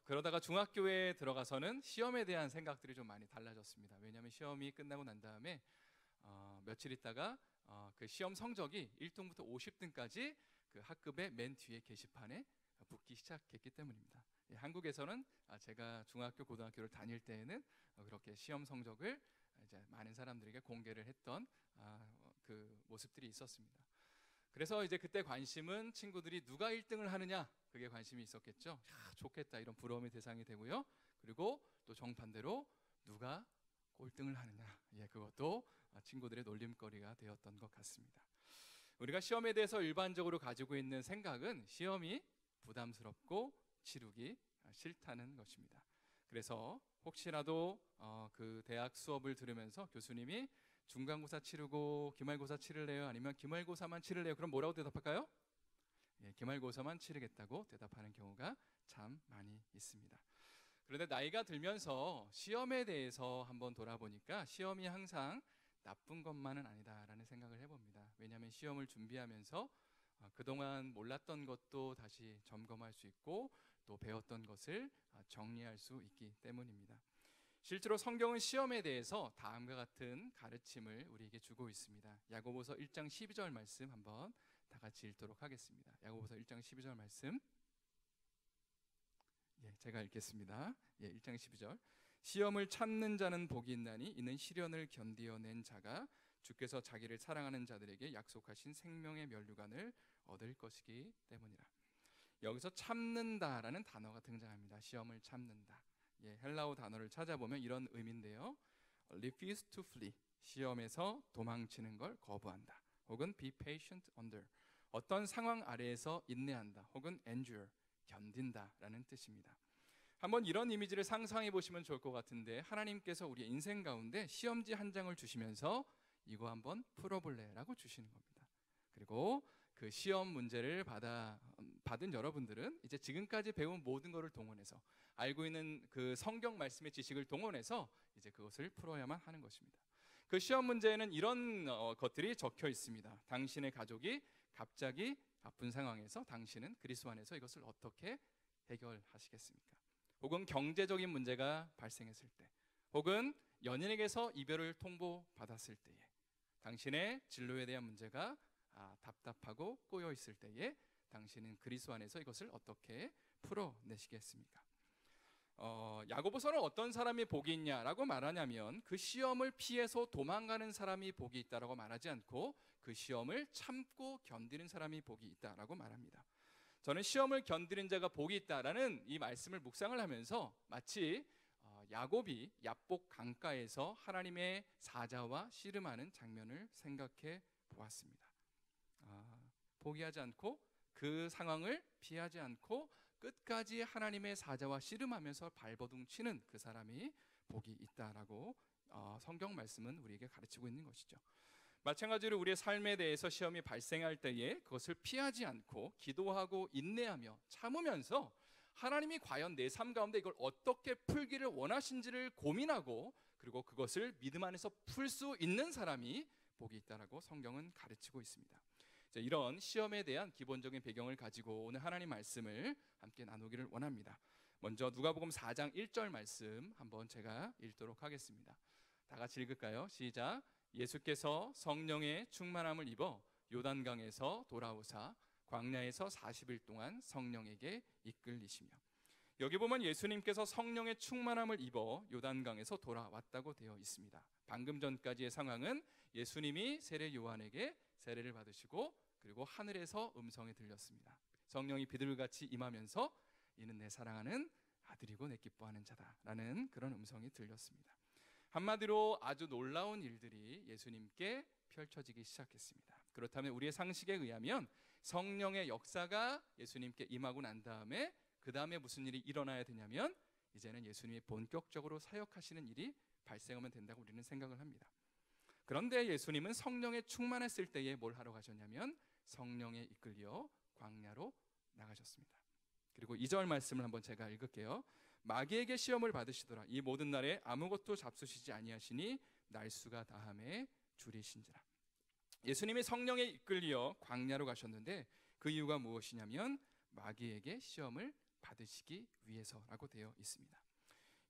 그러다가 중학교에 들어가서는 시험에 대한 생각들이 좀 많이 달라졌습니다. 왜냐하면 시험이 끝나고 난 다음에 며칠 있다가 그 시험 성적이 1등부터 50등까지 그 학급의 맨 뒤에 게시판에 붙기 시작했기 때문입니다. 한국에서는 제가 중학교, 고등학교를 다닐 때에는 그렇게 시험 성적을 이제 많은 사람들에게 공개를 했던 그 모습들이 있었습니다. 그래서 이제 그때 관심은 친구들이 누가 1등을 하느냐 그게 관심이 있었겠죠. 야, 좋겠다 이런 부러움의 대상이 되고요. 그리고 또 정반대로 누가 꼴등을 하느냐 그것도 친구들의 놀림거리가 되었던 것 같습니다. 우리가 시험에 대해서 일반적으로 가지고 있는 생각은 시험이 부담스럽고 치르기 싫다는 것입니다. 그래서 혹시라도 그 대학 수업을 들으면서 교수님이 중간고사 치르고 기말고사 치를래요? 아니면 기말고사만 치를래요? 그럼 뭐라고 대답할까요? 기말고사만 치르겠다고 대답하는 경우가 참 많이 있습니다. 그런데 나이가 들면서 시험에 대해서 한번 돌아보니까 시험이 항상 나쁜 것만은 아니다라는 생각을 해봅니다. 왜냐하면 시험을 준비하면서 그동안 몰랐던 것도 다시 점검할 수 있고 또 배웠던 것을 정리할 수 있기 때문입니다. 실제로 성경은 시험에 대해서 다음과 같은 가르침을 우리에게 주고 있습니다. 야고보서 1장 12절 말씀 한번 다 같이 읽도록 하겠습니다. 야고보서 1장 12절 말씀 제가 읽겠습니다. 1장 12절. 시험을 참는 자는 복이 있나니 이는 시련을 견디어낸 자가 주께서 자기를 사랑하는 자들에게 약속하신 생명의 면류관을 얻을 것이기 때문이라. 여기서 참는다라는 단어가 등장합니다. 시험을 참는다. 헬라어 단어를 찾아보면 이런 의미인데요. refuse to flee, 시험에서 도망치는 걸 거부한다. 혹은 be patient under, 어떤 상황 아래에서 인내한다. 혹은 endure, 견딘다라는 뜻입니다. 한번 이런 이미지를 상상해 보시면 좋을 것 같은데, 하나님께서 우리 인생 가운데 시험지 한 장을 주시면서 이거 한번 풀어볼래라고 주시는 겁니다. 그리고 그 시험 문제를 받은 여러분들은 이제 지금까지 배운 모든 것을 동원해서, 알고 있는 그 성경 말씀의 지식을 동원해서 이제 그것을 풀어야만 하는 것입니다. 그 시험 문제에는 이런 것들이 적혀 있습니다. 당신의 가족이 갑자기 아픈 상황에서 당신은 그리스도 안에서 이것을 어떻게 해결하시겠습니까? 혹은 경제적인 문제가 발생했을 때, 혹은 연인에게서 이별을 통보받았을 때에, 당신의 진로에 대한 문제가 답답하고 꼬여 있을 때에 당신은 그리스도 안에서 이것을 어떻게 풀어내시겠습니까? 야고보서는 어떤 사람이 복이 있냐라고 말하냐면, 그 시험을 피해서 도망가는 사람이 복이 있다라고 말하지 않고 그 시험을 참고 견디는 사람이 복이 있다라고 말합니다. 저는 시험을 견디는 자가 복이 있다라는 이 말씀을 묵상을 하면서 마치 야곱이 야복 강가에서 하나님의 사자와 씨름하는 장면을 생각해 보았습니다. 포기하지 않고 그 상황을 피하지 않고 끝까지 하나님의 사자와 씨름하면서 발버둥 치는 그 사람이 복이 있다라고 성경 말씀은 우리에게 가르치고 있는 것이죠. 마찬가지로 우리의 삶에 대해서 시험이 발생할 때에 그것을 피하지 않고 기도하고 인내하며 참으면서 하나님이 과연 내 삶 가운데 이걸 어떻게 풀기를 원하신지를 고민하고, 그리고 그것을 믿음 안에서 풀 수 있는 사람이 복이 있다라고 성경은 가르치고 있습니다. 이런 시험에 대한 기본적인 배경을 가지고 오늘 하나님 말씀을 함께 나누기를 원합니다. 먼저 누가복음 4장 1절 말씀 한번 제가 읽도록 하겠습니다. 다 같이 읽을까요? 시작. 예수께서 성령의 충만함을 입어 요단강에서 돌아오사 광야에서 40일 동안 성령에게 이끌리시며. 여기 보면 예수님께서 성령의 충만함을 입어 요단강에서 돌아왔다고 되어 있습니다. 방금 전까지의 상황은 예수님이 세례 요한에게 세례를 받으시고, 그리고 하늘에서 음성이 들렸습니다. 성령이 비둘기같이 임하면서 이는 내 사랑하는 아들이고 내 기뻐하는 자다라는 그런 음성이 들렸습니다. 한마디로 아주 놀라운 일들이 예수님께 펼쳐지기 시작했습니다. 그렇다면 우리의 상식에 의하면 성령의 역사가 예수님께 임하고 난 다음에 그 다음에 무슨 일이 일어나야 되냐면, 이제는 예수님이 본격적으로 사역하시는 일이 발생하면 된다고 우리는 생각을 합니다. 그런데 예수님은 성령에 충만했을 때에 뭘 하러 가셨냐면 성령에 이끌려 광야로 나가셨습니다. 그리고 2절 말씀을 한번 제가 읽을게요. 마귀에게 시험을 받으시더라. 이 모든 날에 아무것도 잡수시지 아니하시니 날수가 다함에 줄이신지라. 예수님이 성령에 이끌려 광야로 가셨는데 그 이유가 무엇이냐면 마귀에게 시험을 받으시기 위해서라고 되어 있습니다.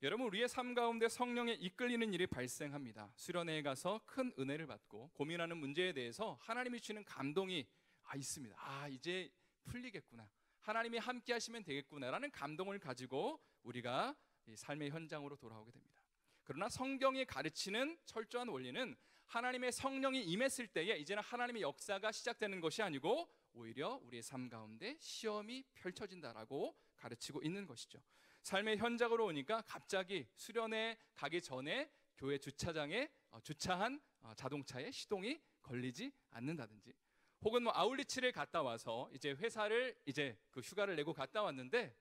여러분, 우리의 삶 가운데 성령에 이끌리는 일이 발생합니다. 수련회에 가서 큰 은혜를 받고 고민하는 문제에 대해서 하나님이 주시는 감동이 있습니다. 이제 풀리겠구나, 하나님이 함께 하시면 되겠구나라는 감동을 가지고 우리가 이 삶의 현장으로 돌아오게 됩니다. 그러나 성경이 가르치는 철저한 원리는 하나님의 성령이 임했을 때에 이제는 하나님의 역사가 시작되는 것이 아니고 오히려 우리의 삶 가운데 시험이 펼쳐진다라고 가르치고 있는 것이죠. 삶의 현장으로 오니까 갑자기 수련회 가기 전에 교회 주차장에 주차한 자동차에 시동이 걸리지 않는다든지, 혹은 아울리치를 갔다 와서 이제 회사를 그 휴가를 내고 갔다 왔는데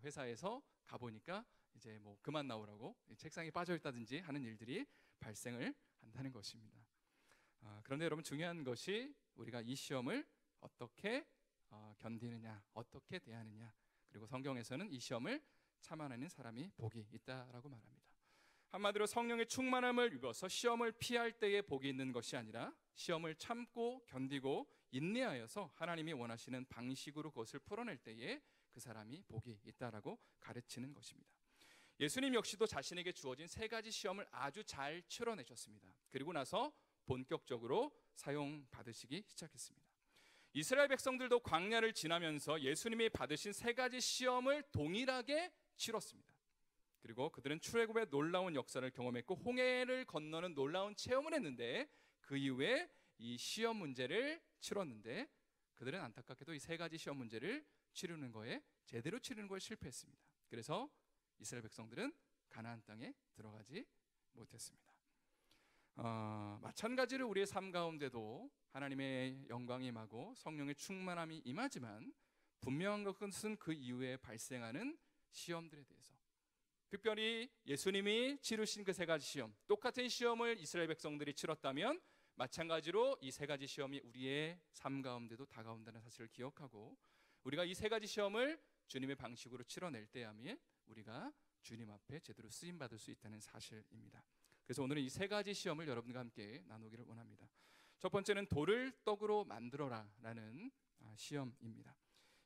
회사에서 가보니까 이제 그만 나오라고 책상에 빠져 있다든지 하는 일들이 발생을 한다는 것입니다. 그런데 여러분, 중요한 것이 우리가 이 시험을 어떻게 견디느냐, 어떻게 대하느냐, 그리고 성경에서는 이 시험을 참아내는 사람이 복이 있다라고 말합니다. 한마디로 성령의 충만함을 입어서 시험을 피할 때에 복이 있는 것이 아니라 시험을 참고 견디고 인내하여서 하나님이 원하시는 방식으로 그것을 풀어낼 때에 그 사람이 복이 있다라고 가르치는 것입니다. 예수님 역시도 자신에게 주어진 3가지 시험을 아주 잘 치러내셨습니다. 그리고 나서 본격적으로 사용받으시기 시작했습니다. 이스라엘 백성들도 광야를 지나면서 예수님이 받으신 3가지 시험을 동일하게 치렀습니다. 그리고 그들은 출애굽의 놀라운 역사를 경험했고 홍해를 건너는 놀라운 체험을 했는데 그 이후에 이 시험 문제를 치렀는데 그들은 안타깝게도 이 세 가지 시험 문제를 제대로 치르는 거에 실패했습니다. 그래서 이스라엘 백성들은 가나안 땅에 들어가지 못했습니다. 마찬가지로 우리의 삶 가운데도 하나님의 영광이 임하고 성령의 충만함이 임하지만 분명한 것은 그 이후에 발생하는 시험들에 대해서, 특별히 예수님이 치르신 그 세 가지 시험, 똑같은 시험을 이스라엘 백성들이 치렀다면 마찬가지로 이 세 가지 시험이 우리의 삶 가운데도 다가온다는 사실을 기억하고 우리가 이 세 가지 시험을 주님의 방식으로 치러낼 때야만 우리가 주님 앞에 제대로 쓰임 받을 수 있다는 사실입니다. 그래서 오늘은 이 세 가지 시험을 여러분과 함께 나누기를 원합니다. 첫 번째는 돌을 떡으로 만들어라라는 시험입니다.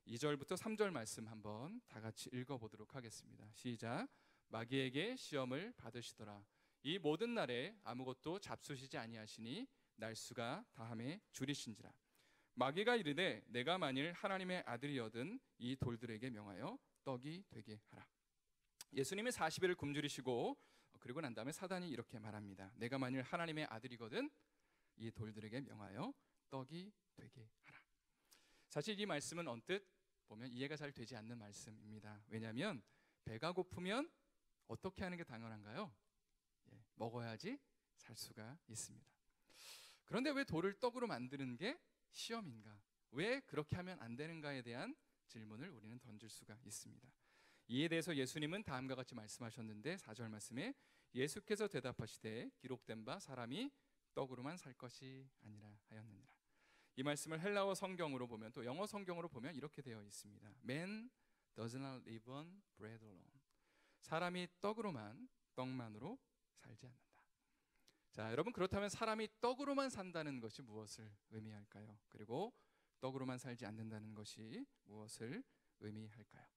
2절부터 3절 말씀 한번 다 같이 읽어보도록 하겠습니다. 시작. 마귀에게 시험을 받으시더라. 이 모든 날에 아무것도 잡수시지 아니하시니 날수가 다함에 줄이신지라. 마귀가 이르되 내가 만일 하나님의 아들이거든 이 돌들에게 명하여 떡이 되게 하라. 예수님이 40일을 굶주리시고 그리고 난 다음에 사단이 이렇게 말합니다. 내가 만일 하나님의 아들이거든 이 돌들에게 명하여 떡이 되게 하라. 사실 이 말씀은 언뜻 보면 이해가 잘 되지 않는 말씀입니다. 왜냐하면 배가 고프면 어떻게 하는 게 당연한가요? 먹어야지 살 수가 있습니다. 그런데 왜 돌을 떡으로 만드는 게 시험인가? 왜 그렇게 하면 안 되는가에 대한 질문을 우리는 던질 수가 있습니다. 이에 대해서 예수님은 다음과 같이 말씀하셨는데 4절 말씀에 예수께서 대답하시되 기록된 바 사람이 떡으로만 살 것이 아니라 하였느니라. 이 말씀을 헬라어 성경으로 보면 또 영어 성경으로 보면 이렇게 되어 있습니다. Man does not live on bread alone. 사람이 떡만으로 살지 않는다. 자, 여러분 그렇다면 사람이 떡으로만 산다는 것이 무엇을 의미할까요? 그리고 떡으로만 살지 않는다는 것이 무엇을 의미할까요?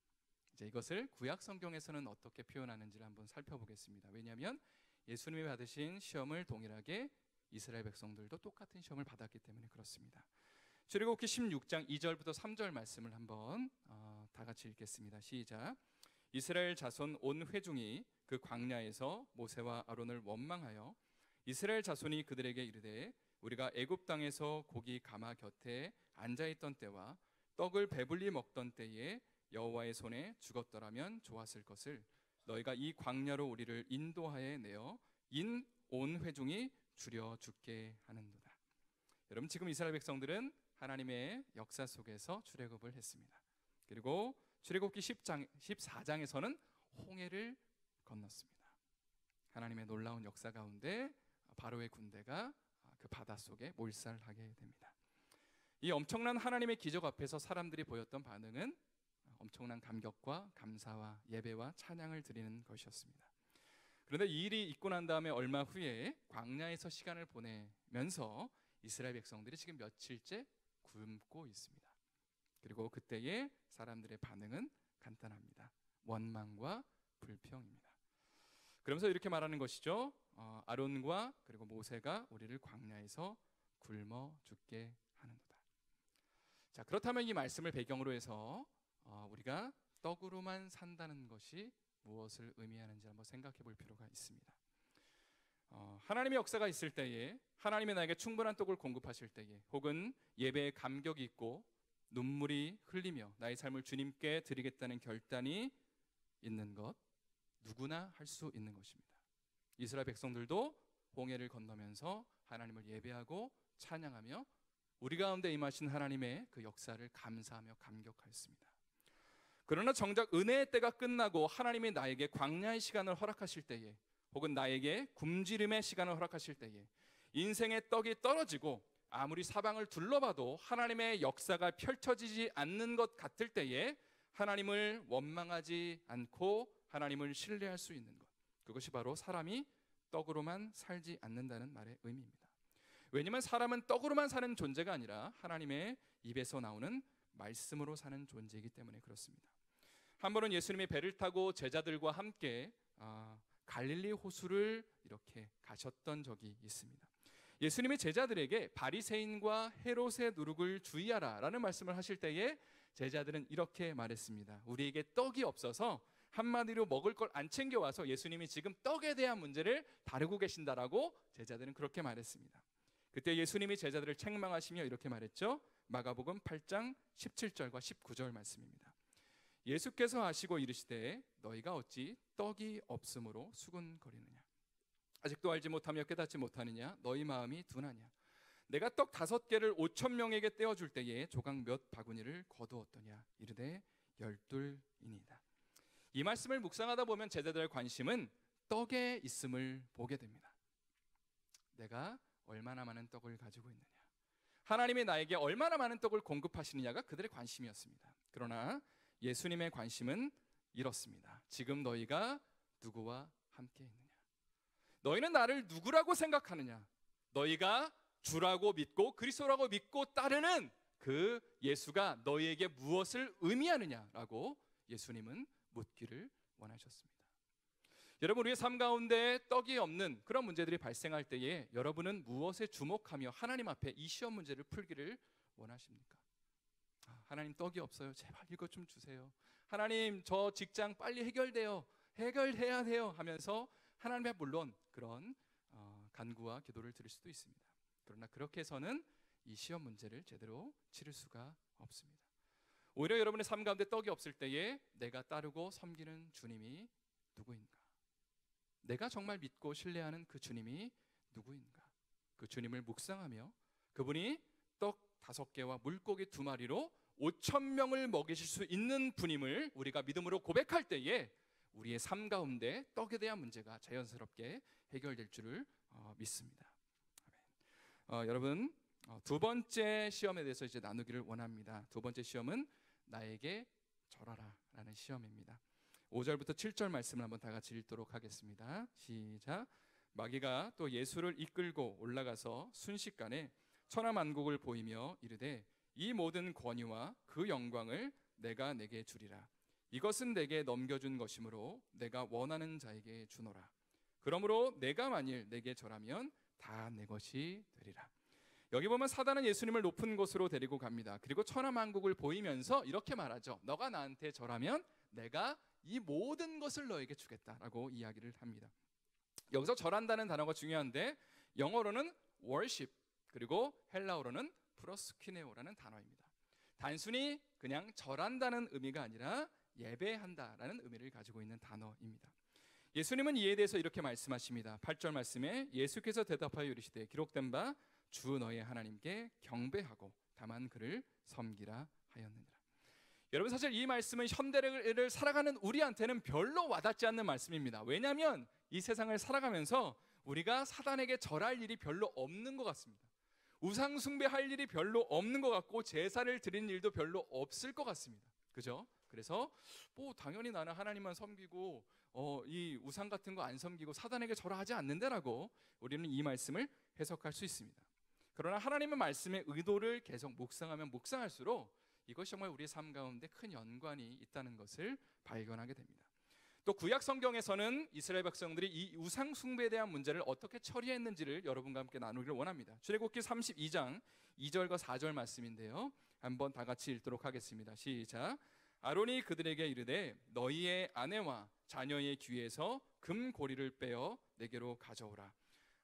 이제 이것을 구약 성경에서는 어떻게 표현하는지를 한번 살펴보겠습니다. 왜냐하면 예수님이 받으신 시험을 동일하게 이스라엘 백성들도 똑같은 시험을 받았기 때문에 그렇습니다. 출애굽기 16장 2절부터 3절 말씀을 한번 다 같이 읽겠습니다. 시작. 이스라엘 자손 온 회중이 그 광야에서 모세와 아론을 원망하여 이스라엘 자손이 그들에게 이르되 우리가 애굽 땅에서 고기 가마 곁에 앉아있던 때와 떡을 배불리 먹던 때에 여호와의 손에 죽었더라면 좋았을 것을 너희가 이 광야로 우리를 인도하여 내어 인 온 회중이 줄여 죽게 하는도다. 여러분 지금 이스라엘 백성들은 하나님의 역사 속에서 출애굽을 했습니다. 그리고 출애굽기 14장에서는 홍해를 건넜습니다. 하나님의 놀라운 역사 가운데 바로의 군대가 그 바닷속에 몰살하게 됩니다. 이 엄청난 하나님의 기적 앞에서 사람들이 보였던 반응은 엄청난 감격과 감사와 예배와 찬양을 드리는 것이었습니다. 그런데 이 일이 있고 난 다음에 얼마 후에 광야에서 시간을 보내면서 이스라엘 백성들이 지금 며칠째 굶고 있습니다. 그리고 그때의 사람들의 반응은 간단합니다. 원망과 불평입니다. 그러면서 이렇게 말하는 것이죠. 아론과 그리고 모세가 우리를 광야에서 굶어 죽게 하는도다. 자, 그렇다면 이 말씀을 배경으로 해서 우리가 떡으로만 산다는 것이 무엇을 의미하는지 한번 생각해 볼 필요가 있습니다. 하나님의 역사가 있을 때에 하나님이 나에게 충분한 떡을 공급하실 때에 혹은 예배에 감격이 있고 눈물이 흘리며 나의 삶을 주님께 드리겠다는 결단이 있는 것 누구나 할 수 있는 것입니다. 이스라엘 백성들도 홍해를 건너면서 하나님을 예배하고 찬양하며 우리 가운데 임하신 하나님의 그 역사를 감사하며 감격하였습니다. 그러나 정작 은혜의 때가 끝나고 하나님이 나에게 광야의 시간을 허락하실 때에 혹은 나에게 굶주림의 시간을 허락하실 때에 인생의 떡이 떨어지고 아무리 사방을 둘러봐도 하나님의 역사가 펼쳐지지 않는 것 같을 때에 하나님을 원망하지 않고 하나님을 신뢰할 수 있는 것, 그것이 바로 사람이 떡으로만 살지 않는다는 말의 의미입니다. 왜냐하면 사람은 떡으로만 사는 존재가 아니라 하나님의 입에서 나오는 말씀으로 사는 존재이기 때문에 그렇습니다. 한 번은 예수님이 배를 타고 제자들과 함께 갈릴리 호수를 이렇게 가셨던 적이 있습니다. 예수님이 제자들에게 바리새인과 헤롯의 누룩을 주의하라 라는 말씀을 하실 때에 제자들은 이렇게 말했습니다. 우리에게 떡이 없어서 한마디로 먹을 걸 안 챙겨와서 예수님이 지금 떡에 대한 문제를 다루고 계신다라고 제자들은 그렇게 말했습니다. 그때 예수님이 제자들을 책망하시며 이렇게 말했죠. 마가복음 8장 17절과 19절 말씀입니다. 예수께서 하시고 이르시되 너희가 어찌 떡이 없으므로 수군거리느냐. 아직도 알지 못하며 깨닫지 못하느냐. 너희 마음이 둔하냐. 내가 떡 5개를 5,000명에게 떼어줄 때에 조각 몇 바구니를 거두었더냐. 이르되 12이니이다. 이 말씀을 묵상하다 보면 제자들의 관심은 떡에 있음을 보게 됩니다. 내가 얼마나 많은 떡을 가지고 있느냐, 하나님이 나에게 얼마나 많은 떡을 공급하시느냐가 그들의 관심이었습니다. 그러나 예수님의 관심은 이렇습니다. 지금 너희가 누구와 함께 있느냐. 너희는 나를 누구라고 생각하느냐. 너희가 주라고 믿고 그리스도라고 믿고 따르는 그 예수가 너희에게 무엇을 의미하느냐라고 예수님은 묻기를 원하셨습니다. 여러분, 우리의 삶 가운데 떡이 없는 그런 문제들이 발생할 때에 여러분은 무엇에 주목하며 하나님 앞에 이 시험 문제를 풀기를 원하십니까? 하나님, 떡이 없어요. 제발 이것 좀 주세요. 하나님, 저 직장 빨리 해결해야 돼요 하면서 하나님의 물론 그런 간구와 기도를 드릴 수도 있습니다. 그러나 그렇게 해서는 이 시험 문제를 제대로 치를 수가 없습니다. 오히려 여러분의 삶 가운데 떡이 없을 때에 내가 따르고 섬기는 주님이 누구인가? 내가 정말 믿고 신뢰하는 그 주님이 누구인가? 그 주님을 묵상하며 그분이 떡 5개와 물고기 2마리로 5,000명을 먹이실 수 있는 분임을 우리가 믿음으로 고백할 때에 우리의 삶 가운데 떡에 대한 문제가 자연스럽게 해결될 줄을 믿습니다. 여러분, 두 번째 시험에 대해서 이제 나누기를 원합니다. 두 번째 시험은 나에게 절하라 라는 시험입니다. 5절부터 7절 말씀을 한번 다 같이 읽도록 하겠습니다. 시작. 마귀가 또 예수를 이끌고 올라가서 순식간에 천하만국을 보이며 이르되 이 모든 권위와 그 영광을 내가 내게 주리라. 이것은 내게 넘겨준 것이므로 내가 원하는 자에게 주노라. 그러므로 내가 만일 내게 절하면 다 내 것이 되리라. 여기 보면 사단은 예수님을 높은 곳으로 데리고 갑니다. 그리고 천하만국을 보이면서 이렇게 말하죠. 너가 나한테 절하면 내가 이 모든 것을 너에게 주겠다라고 이야기를 합니다. 여기서 절한다는 단어가 중요한데 영어로는 worship, 그리고 헬라어로는 프로스키네오라는 단어입니다. 단순히 그냥 절한다는 의미가 아니라 예배한다라는 의미를 가지고 있는 단어입니다. 예수님은 이에 대해서 이렇게 말씀하십니다. 8절 말씀에 예수께서 대답하여 이르시되 기록된 바 주 너의 하나님께 경배하고 다만 그를 섬기라 하였느니라. 여러분, 사실 이 말씀은 현대를 살아가는 우리한테는 별로 와닿지 않는 말씀입니다. 왜냐하면 이 세상을 살아가면서 우리가 사단에게 절할 일이 별로 없는 것 같습니다. 우상 숭배할 일이 별로 없는 것 같고 제사를 드리는 일도 별로 없을 것 같습니다. 그죠? 그래서 당연히 나는 하나님만 섬기고 이 우상 같은 거 안 섬기고 사단에게 절하지 않는다라고 우리는 이 말씀을 해석할 수 있습니다. 그러나 하나님의 말씀의 의도를 계속 묵상하면 묵상할수록 이것이 정말 우리의 삶 가운데 큰 연관이 있다는 것을 발견하게 됩니다. 또 구약 성경에서는 이스라엘 백성들이 이 우상 숭배에 대한 문제를 어떻게 처리했는지를 여러분과 함께 나누기를 원합니다. 출애굽기 32장 2절과 4절 말씀인데요. 한번 다 같이 읽도록 하겠습니다. 시작. 아론이 그들에게 이르되 너희의 아내와 자녀의 귀에서 금고리를 빼어 내게로 가져오라.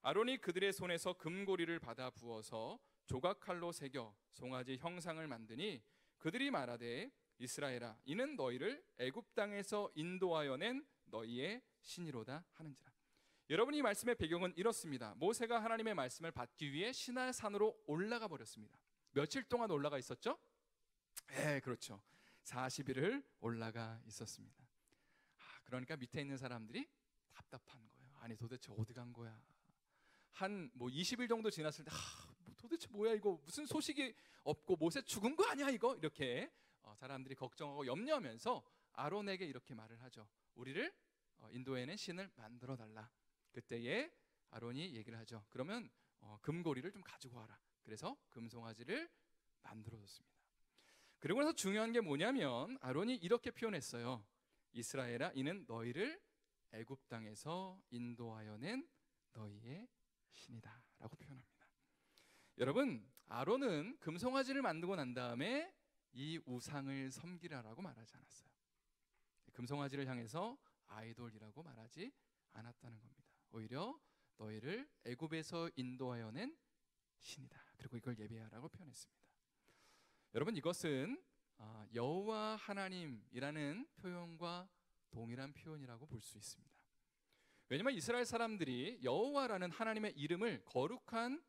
아론이 그들의 손에서 금고리를 받아 부어서 조각칼로 새겨 송아지 형상을 만드니 그들이 말하되 이스라엘아 이는 너희를 애굽 땅에서 인도하여 낸 너희의 신이로다 하는지라. 여러분, 이 말씀의 배경은 이렇습니다. 모세가 하나님의 말씀을 받기 위해 시내 산으로 올라가 버렸습니다. 며칠 동안 올라가 있었죠? 그렇죠. 40일을 올라가 있었습니다. 그러니까 밑에 있는 사람들이 답답한 거예요. 아니 도대체 어디 간 거야? 한 20일 정도 지났을 때 도대체 뭐야 이거, 무슨 소식이 없고 모세 죽은 거 아니야 이거? 이렇게 사람들이 걱정하고 염려하면서 아론에게 이렇게 말을 하죠. 우리를 인도에는 신을 만들어 달라. 그때에 아론이 얘기를 하죠. 그러면 금고리를 좀 가지고 와라. 그래서 금송아지를 만들어 줬습니다. 그리고 나서 중요한 게 뭐냐면 아론이 이렇게 표현했어요. 이스라엘아 이는 너희를 애굽 땅에서 인도하여 낸 너희의 신이다 라고 표현합니다. 여러분, 아론은 금송아지를 만들고 난 다음에 이 우상을 섬기라라고 말하지 않았어요. 금송아지를 향해서 아이돌이라고 말하지 않았다는 겁니다. 오히려 너희를 애굽에서 인도하여 낸 신이다. 그리고 이걸 예배하라고 표현했습니다. 여러분, 이것은 여호와 하나님이라는 표현과 동일한 표현이라고 볼 수 있습니다. 왜냐하면 이스라엘 사람들이 여호와라는 하나님의 이름을 거룩한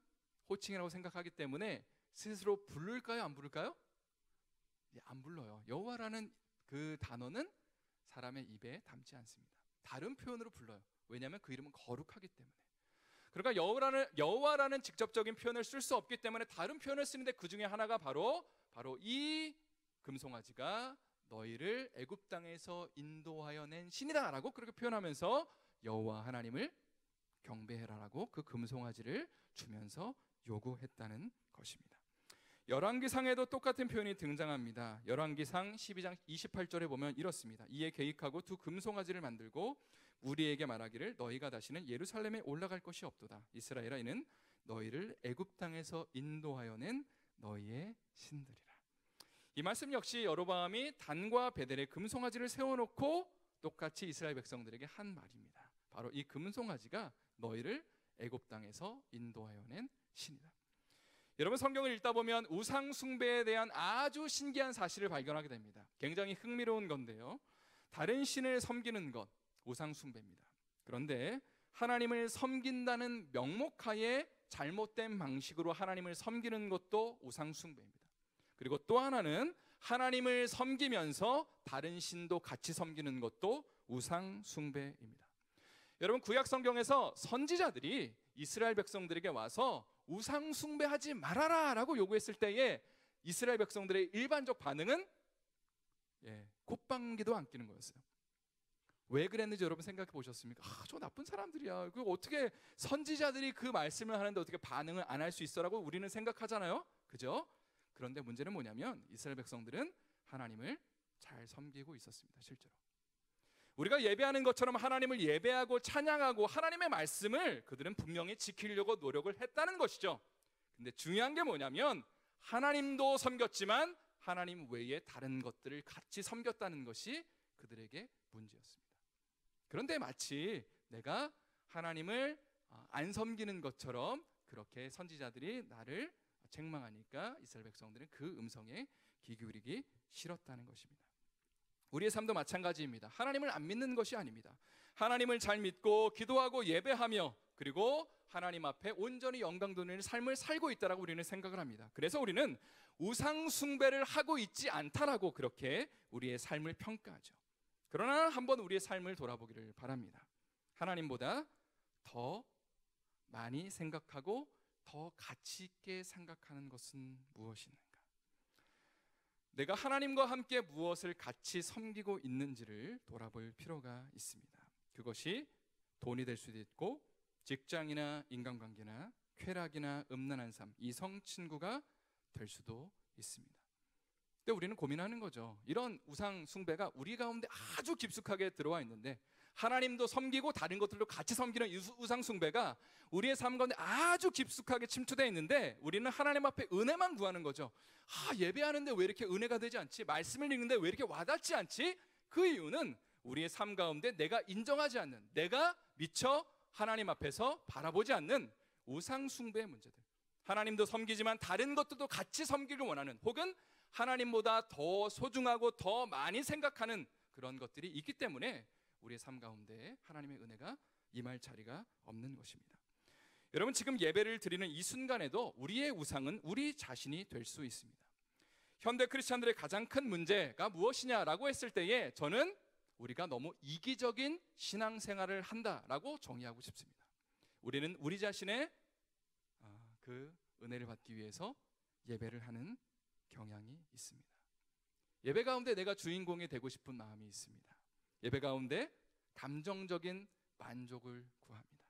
호칭이라고 생각하기 때문에 스스로 부를까요? 안 부를까요? 안 불러요. 여호와라는 그 단어는 사람의 입에 담지 않습니다. 다른 표현으로 불러요. 왜냐하면 그 이름은 거룩하기 때문에. 그러니까 여호와라는 직접적인 표현을 쓸 수 없기 때문에 다른 표현을 쓰는데 그 중에 하나가 바로 이 금송아지가 너희를 애굽 땅에서 인도하여 낸 신이다라고 그렇게 표현하면서 여호와 하나님을 경배해라라고 그 금송아지를 주면서 요구했다는 것입니다. 열왕기상에도 똑같은 표현이 등장합니다. 열왕기상 12장 28절에 보면 이렇습니다. 이에 계획하고 두 금송아지를 만들고 우리에게 말하기를 너희가 다시는 예루살렘에 올라갈 것이 없도다. 이스라엘아, 이는 너희를 애굽 땅에서 인도하여 낸 너희의 신들이라. 이 말씀 역시 여로보암이 단과 베델에 금송아지를 세워놓고 똑같이 이스라엘 백성들에게 한 말입니다. 바로 이 금송아지가 너희를 애굽 땅에서 인도하여 낸 신이다. 여러분, 성경을 읽다 보면 우상 숭배에 대한 아주 신기한 사실을 발견하게 됩니다. 굉장히 흥미로운 건데요, 다른 신을 섬기는 것, 우상 숭배입니다. 그런데 하나님을 섬긴다는 명목하에 잘못된 방식으로 하나님을 섬기는 것도 우상 숭배입니다. 그리고 또 하나는 하나님을 섬기면서 다른 신도 같이 섬기는 것도 우상 숭배입니다. 여러분, 구약 성경에서 선지자들이 이스라엘 백성들에게 와서 우상 숭배하지 말아라 라고 요구했을 때에 이스라엘 백성들의 일반적 반응은 콧방귀도 안 끼는 거였어요. 왜 그랬는지 여러분 생각해 보셨습니까? 저 나쁜 사람들이야. 그 어떻게 선지자들이 그 말씀을 하는데 어떻게 반응을 안 할 수 있어라고 우리는 생각하잖아요. 그죠? 그런데 문제는 뭐냐면 이스라엘 백성들은 하나님을 잘 섬기고 있었습니다. 실제로 우리가 예배하는 것처럼 하나님을 예배하고 찬양하고 하나님의 말씀을 그들은 분명히 지키려고 노력을 했다는 것이죠. 근데 중요한 게 뭐냐면 하나님도 섬겼지만 하나님 외에 다른 것들을 같이 섬겼다는 것이 그들에게 문제였습니다. 그런데 마치 내가 하나님을 안 섬기는 것처럼 그렇게 선지자들이 나를 책망하니까 이스라엘 백성들은 그 음성에 귀 기울이기 싫었다는 것입니다. 우리의 삶도 마찬가지입니다. 하나님을 안 믿는 것이 아닙니다. 하나님을 잘 믿고 기도하고 예배하며 그리고 하나님 앞에 온전히 영광 돌리는 삶을 살고 있다라고 우리는 생각을 합니다. 그래서 우리는 우상 숭배를 하고 있지 않다라고 그렇게 우리의 삶을 평가하죠. 그러나 한번 우리의 삶을 돌아보기를 바랍니다. 하나님보다 더 많이 생각하고 더 가치 있게 생각하는 것은 무엇인가? 내가 하나님과 함께 무엇을 같이 섬기고 있는지를 돌아볼 필요가 있습니다. 그것이 돈이 될 수도 있고 직장이나 인간관계나 쾌락이나 음란한 삶, 이성 친구가 될 수도 있습니다. 근데 우리는 고민하는 거죠. 이런 우상 숭배가 우리 가운데 아주 깊숙하게 들어와 있는데 하나님도 섬기고 다른 것들도 같이 섬기는 우상 숭배가 우리의 삶 가운데 아주 깊숙하게 침투되어 있는데 우리는 하나님 앞에 은혜만 구하는 거죠. 예배하는데 왜 이렇게 은혜가 되지 않지? 말씀을 읽는데 왜 이렇게 와닿지 않지? 그 이유는 우리의 삶 가운데 내가 인정하지 않는, 내가 미처 하나님 앞에서 바라보지 않는 우상 숭배의 문제들. 하나님도 섬기지만 다른 것들도 같이 섬기길 원하는, 혹은 하나님보다 더 소중하고 더 많이 생각하는 그런 것들이 있기 때문에 우리의 삶 가운데 하나님의 은혜가 임할 자리가 없는 것입니다. 여러분, 지금 예배를 드리는 이 순간에도 우리의 우상은 우리 자신이 될 수 있습니다. 현대 크리스찬들의 가장 큰 문제가 무엇이냐라고 했을 때에 저는 우리가 너무 이기적인 신앙생활을 한다라고 정의하고 싶습니다. 우리는 우리 자신의 그 은혜를 받기 위해서 예배를 하는 경향이 있습니다. 예배 가운데 내가 주인공이 되고 싶은 마음이 있습니다. 예배 가운데 감정적인 만족을 구합니다.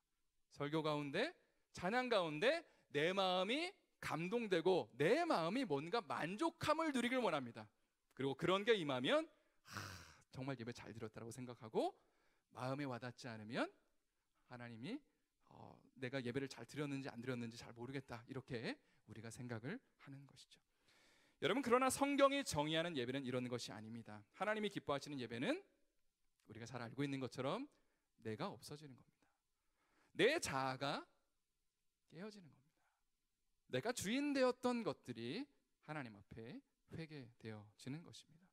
설교 가운데, 찬양 가운데 내 마음이 감동되고 내 마음이 뭔가 만족함을 누리길 원합니다. 그리고 그런 게 임하면 정말 예배 잘 드렸다고 생각하고, 마음에 와닿지 않으면 하나님이 내가 예배를 잘 드렸는지 안 드렸는지 잘 모르겠다, 이렇게 우리가 생각을 하는 것이죠. 여러분, 그러나 성경이 정의하는 예배는 이런 것이 아닙니다. 하나님이 기뻐하시는 예배는 우리가 잘 알고 있는 것처럼 내가 없어지는 겁니다. 내 자아가 깨어지는 겁니다. 내가 주인 되었던 것들이 하나님 앞에 회개되어지는 것입니다.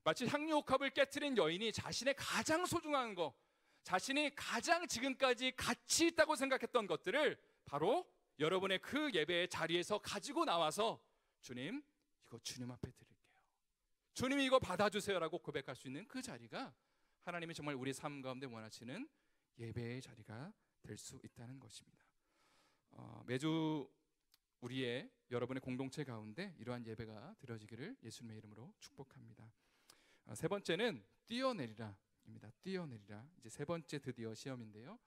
마치 향유옥합을 깨트린 여인이 자신의 가장 소중한 것, 자신이 가장 지금까지 가치 있다고 생각했던 것들을 바로 여러분의 그 예배의 자리에서 가지고 나와서 주님, 이거 주님 앞에 드릴게요. 주님이 이거 받아주세요라고 고백할 수 있는 그 자리가 하나님이 정말 우리 삶 가운데 원하시는 예배의 자리가 될 수 있다는 것입니다. 매주 우리의 여러분의 공동체 가운데 이러한 예배가 드려지기를 예수님의 이름으로 축복합니다. 세 번째는 뛰어내리라입니다. 뛰어내리라. 이제 세 번째 드디어 시험인데요.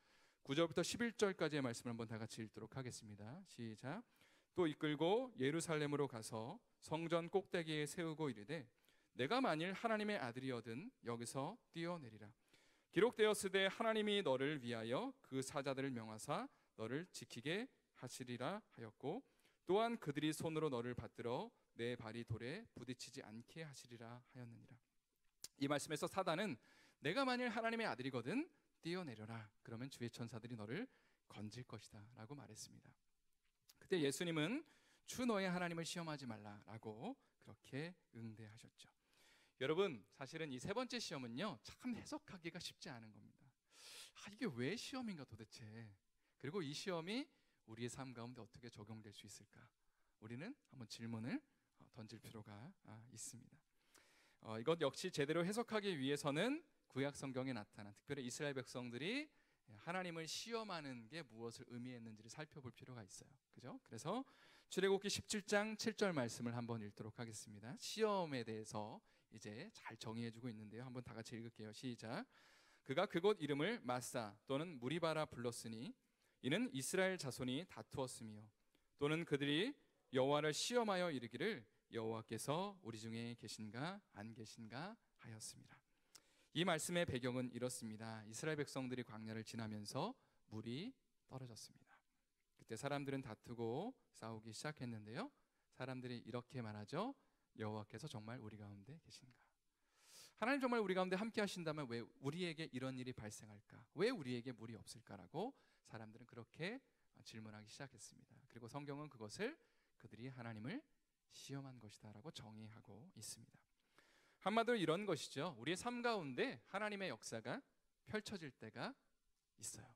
9절부터 11절까지의 말씀을 한번 다 같이 읽도록 하겠습니다. 시작. 또 이끌고 예루살렘으로 가서 성전 꼭대기에 세우고 이르되 내가 만일 하나님의 아들이거든 여기서 뛰어내리라. 기록되었으되 하나님이 너를 위하여 그 사자들을 명하사 너를 지키게 하시리라 하였고 또한 그들이 손으로 너를 받들어 내 발이 돌에 부딪히지 않게 하시리라 하였느니라. 이 말씀에서 사단은 내가 만일 하나님의 아들이거든 뛰어내려라. 그러면 주의 천사들이 너를 건질 것이다 라고 말했습니다. 그때 예수님은 주 너의 하나님을 시험하지 말라라고 그렇게 응대하셨죠. 여러분, 사실은 이 세 번째 시험은요 참 해석하기가 쉽지 않은 겁니다. 이게 왜 시험인가 도대체, 그리고 이 시험이 우리의 삶 가운데 어떻게 적용될 수 있을까, 우리는 한번 질문을 던질 필요가 있습니다. 이것 역시 제대로 해석하기 위해서는 구약 성경에 나타난 특별히 이스라엘 백성들이 하나님을 시험하는 게 무엇을 의미했는지를 살펴볼 필요가 있어요. 그죠? 그래서 출애굽기 17장 7절 말씀을 한번 읽도록 하겠습니다. 시험에 대해서 이제 잘 정의해주고 있는데요. 한번 다 같이 읽을게요. 시작. 그가 그곳 이름을 마사 또는 무리바라 불렀으니 이는 이스라엘 자손이 다투었으며 또는 그들이 여호와를 시험하여 이르기를 여호와께서 우리 중에 계신가 안 계신가 하였습니다. 이 말씀의 배경은 이렇습니다. 이스라엘 백성들이 광야를 지나면서 물이 떨어졌습니다. 그때 사람들은 다투고 싸우기 시작했는데요. 사람들이 이렇게 말하죠. 여호와께서 정말 우리 가운데 계신가? 하나님 정말 우리 가운데 함께 하신다면 왜 우리에게 이런 일이 발생할까? 왜 우리에게 물이 없을까라고 사람들은 그렇게 질문하기 시작했습니다. 그리고 성경은 그것을 그들이 하나님을 시험한 것이다 라고 정의하고 있습니다. 한마디로 이런 것이죠. 우리의 삶 가운데 하나님의 역사가 펼쳐질 때가 있어요.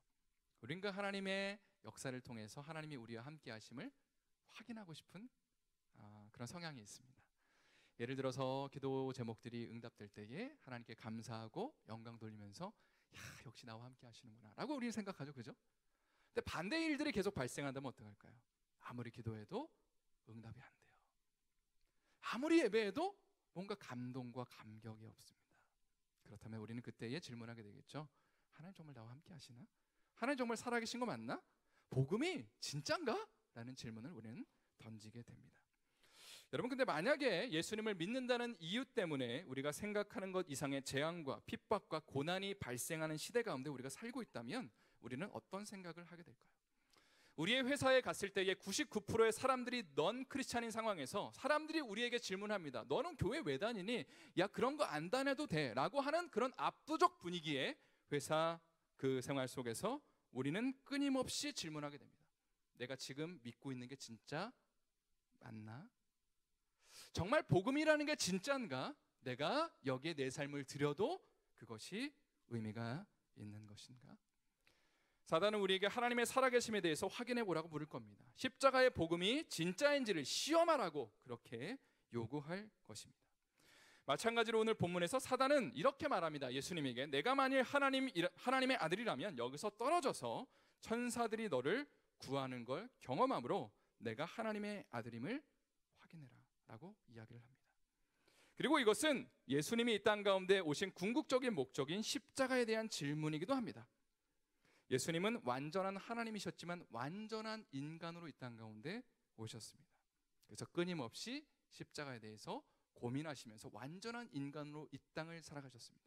우린 그 하나님의 역사를 통해서 하나님이 우리와 함께 하심을 확인하고 싶은 그런 성향이 있습니다. 예를 들어서 기도 제목들이 응답될 때에 하나님께 감사하고 영광 돌리면서 역시 나와 함께 하시는구나 라고 우리는 생각하죠. 그죠? 근데 반대의 일들이 계속 발생한다면 어떡할까요? 아무리 기도해도 응답이 안 돼요. 아무리 예배해도 뭔가 감동과 감격이 없습니다. 그렇다면 우리는 그때에 질문하게 되겠죠. 하나님 정말 나와 함께 하시나? 하나님 정말 살아계신 거 맞나? 복음이 진짠가? 라는 질문을 우리는 던지게 됩니다. 여러분, 근데 만약에 예수님을 믿는다는 이유 때문에 우리가 생각하는 것 이상의 재앙과 핍박과 고난이 발생하는 시대 가운데 우리가 살고 있다면 우리는 어떤 생각을 하게 될까요? 우리의 회사에 갔을 때에 99%의 사람들이 넌 크리스찬인 상황에서 사람들이 우리에게 질문합니다. 너는 교회 왜 다니니? 야, 그런 거 안 다녀도 돼 라고 하는 그런 압도적 분위기의 회사 그 생활 속에서 우리는 끊임없이 질문하게 됩니다. 내가 지금 믿고 있는 게 진짜 맞나? 정말 복음이라는 게 진짠가? 내가 여기에 내 삶을 들여도 그것이 의미가 있는 것인가? 사단은 우리에게 하나님의 살아계심에 대해서 확인해 보라고 물을 겁니다. 십자가의 복음이 진짜인지를 시험하라고 그렇게 요구할 것입니다. 마찬가지로 오늘 본문에서 사단은 이렇게 말합니다. 예수님에게 내가 만일 하나님의 아들이라면 여기서 떨어져서 천사들이 너를 구하는 걸 경험함으로 내가 하나님의 아들임을 확인해라 라고 이야기를 합니다. 그리고 이것은 예수님이 이 땅 가운데 오신 궁극적인 목적인 십자가에 대한 질문이기도 합니다. 예수님은 완전한 하나님이셨지만 완전한 인간으로 이 땅 가운데 오셨습니다. 그래서 끊임없이 십자가에 대해서 고민하시면서 완전한 인간으로 이 땅을 살아가셨습니다.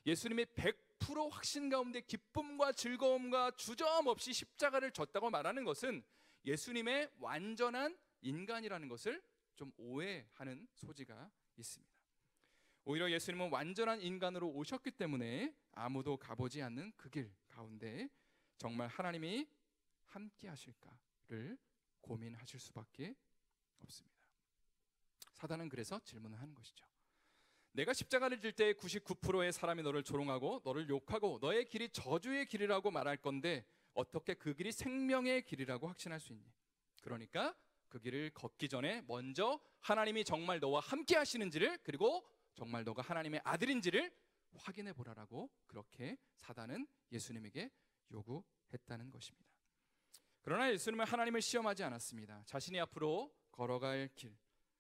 예수님의 100% 확신 가운데 기쁨과 즐거움과 주저함없이 십자가를 졌다고 말하는 것은 예수님의 완전한 인간이라는 것을 좀 오해하는 소지가 있습니다. 오히려 예수님은 완전한 인간으로 오셨기 때문에 아무도 가보지 않는 그 길 가운데 정말 하나님이 함께 하실까를 고민하실 수밖에 없습니다. 사단은 그래서 질문을 하는 것이죠. 내가 십자가를 질 때 99%의 사람이 너를 조롱하고 너를 욕하고 너의 길이 저주의 길이라고 말할 건데 어떻게 그 길이 생명의 길이라고 확신할 수 있니? 그러니까 그 길을 걷기 전에 먼저 하나님이 정말 너와 함께 하시는지를, 그리고 정말 너가 하나님의 아들인지를 확인해 보라라고 그렇게 사단은 예수님에게 요구했다는 것입니다. 그러나 예수님은 하나님을 시험하지 않았습니다. 자신이 앞으로 걸어갈 길,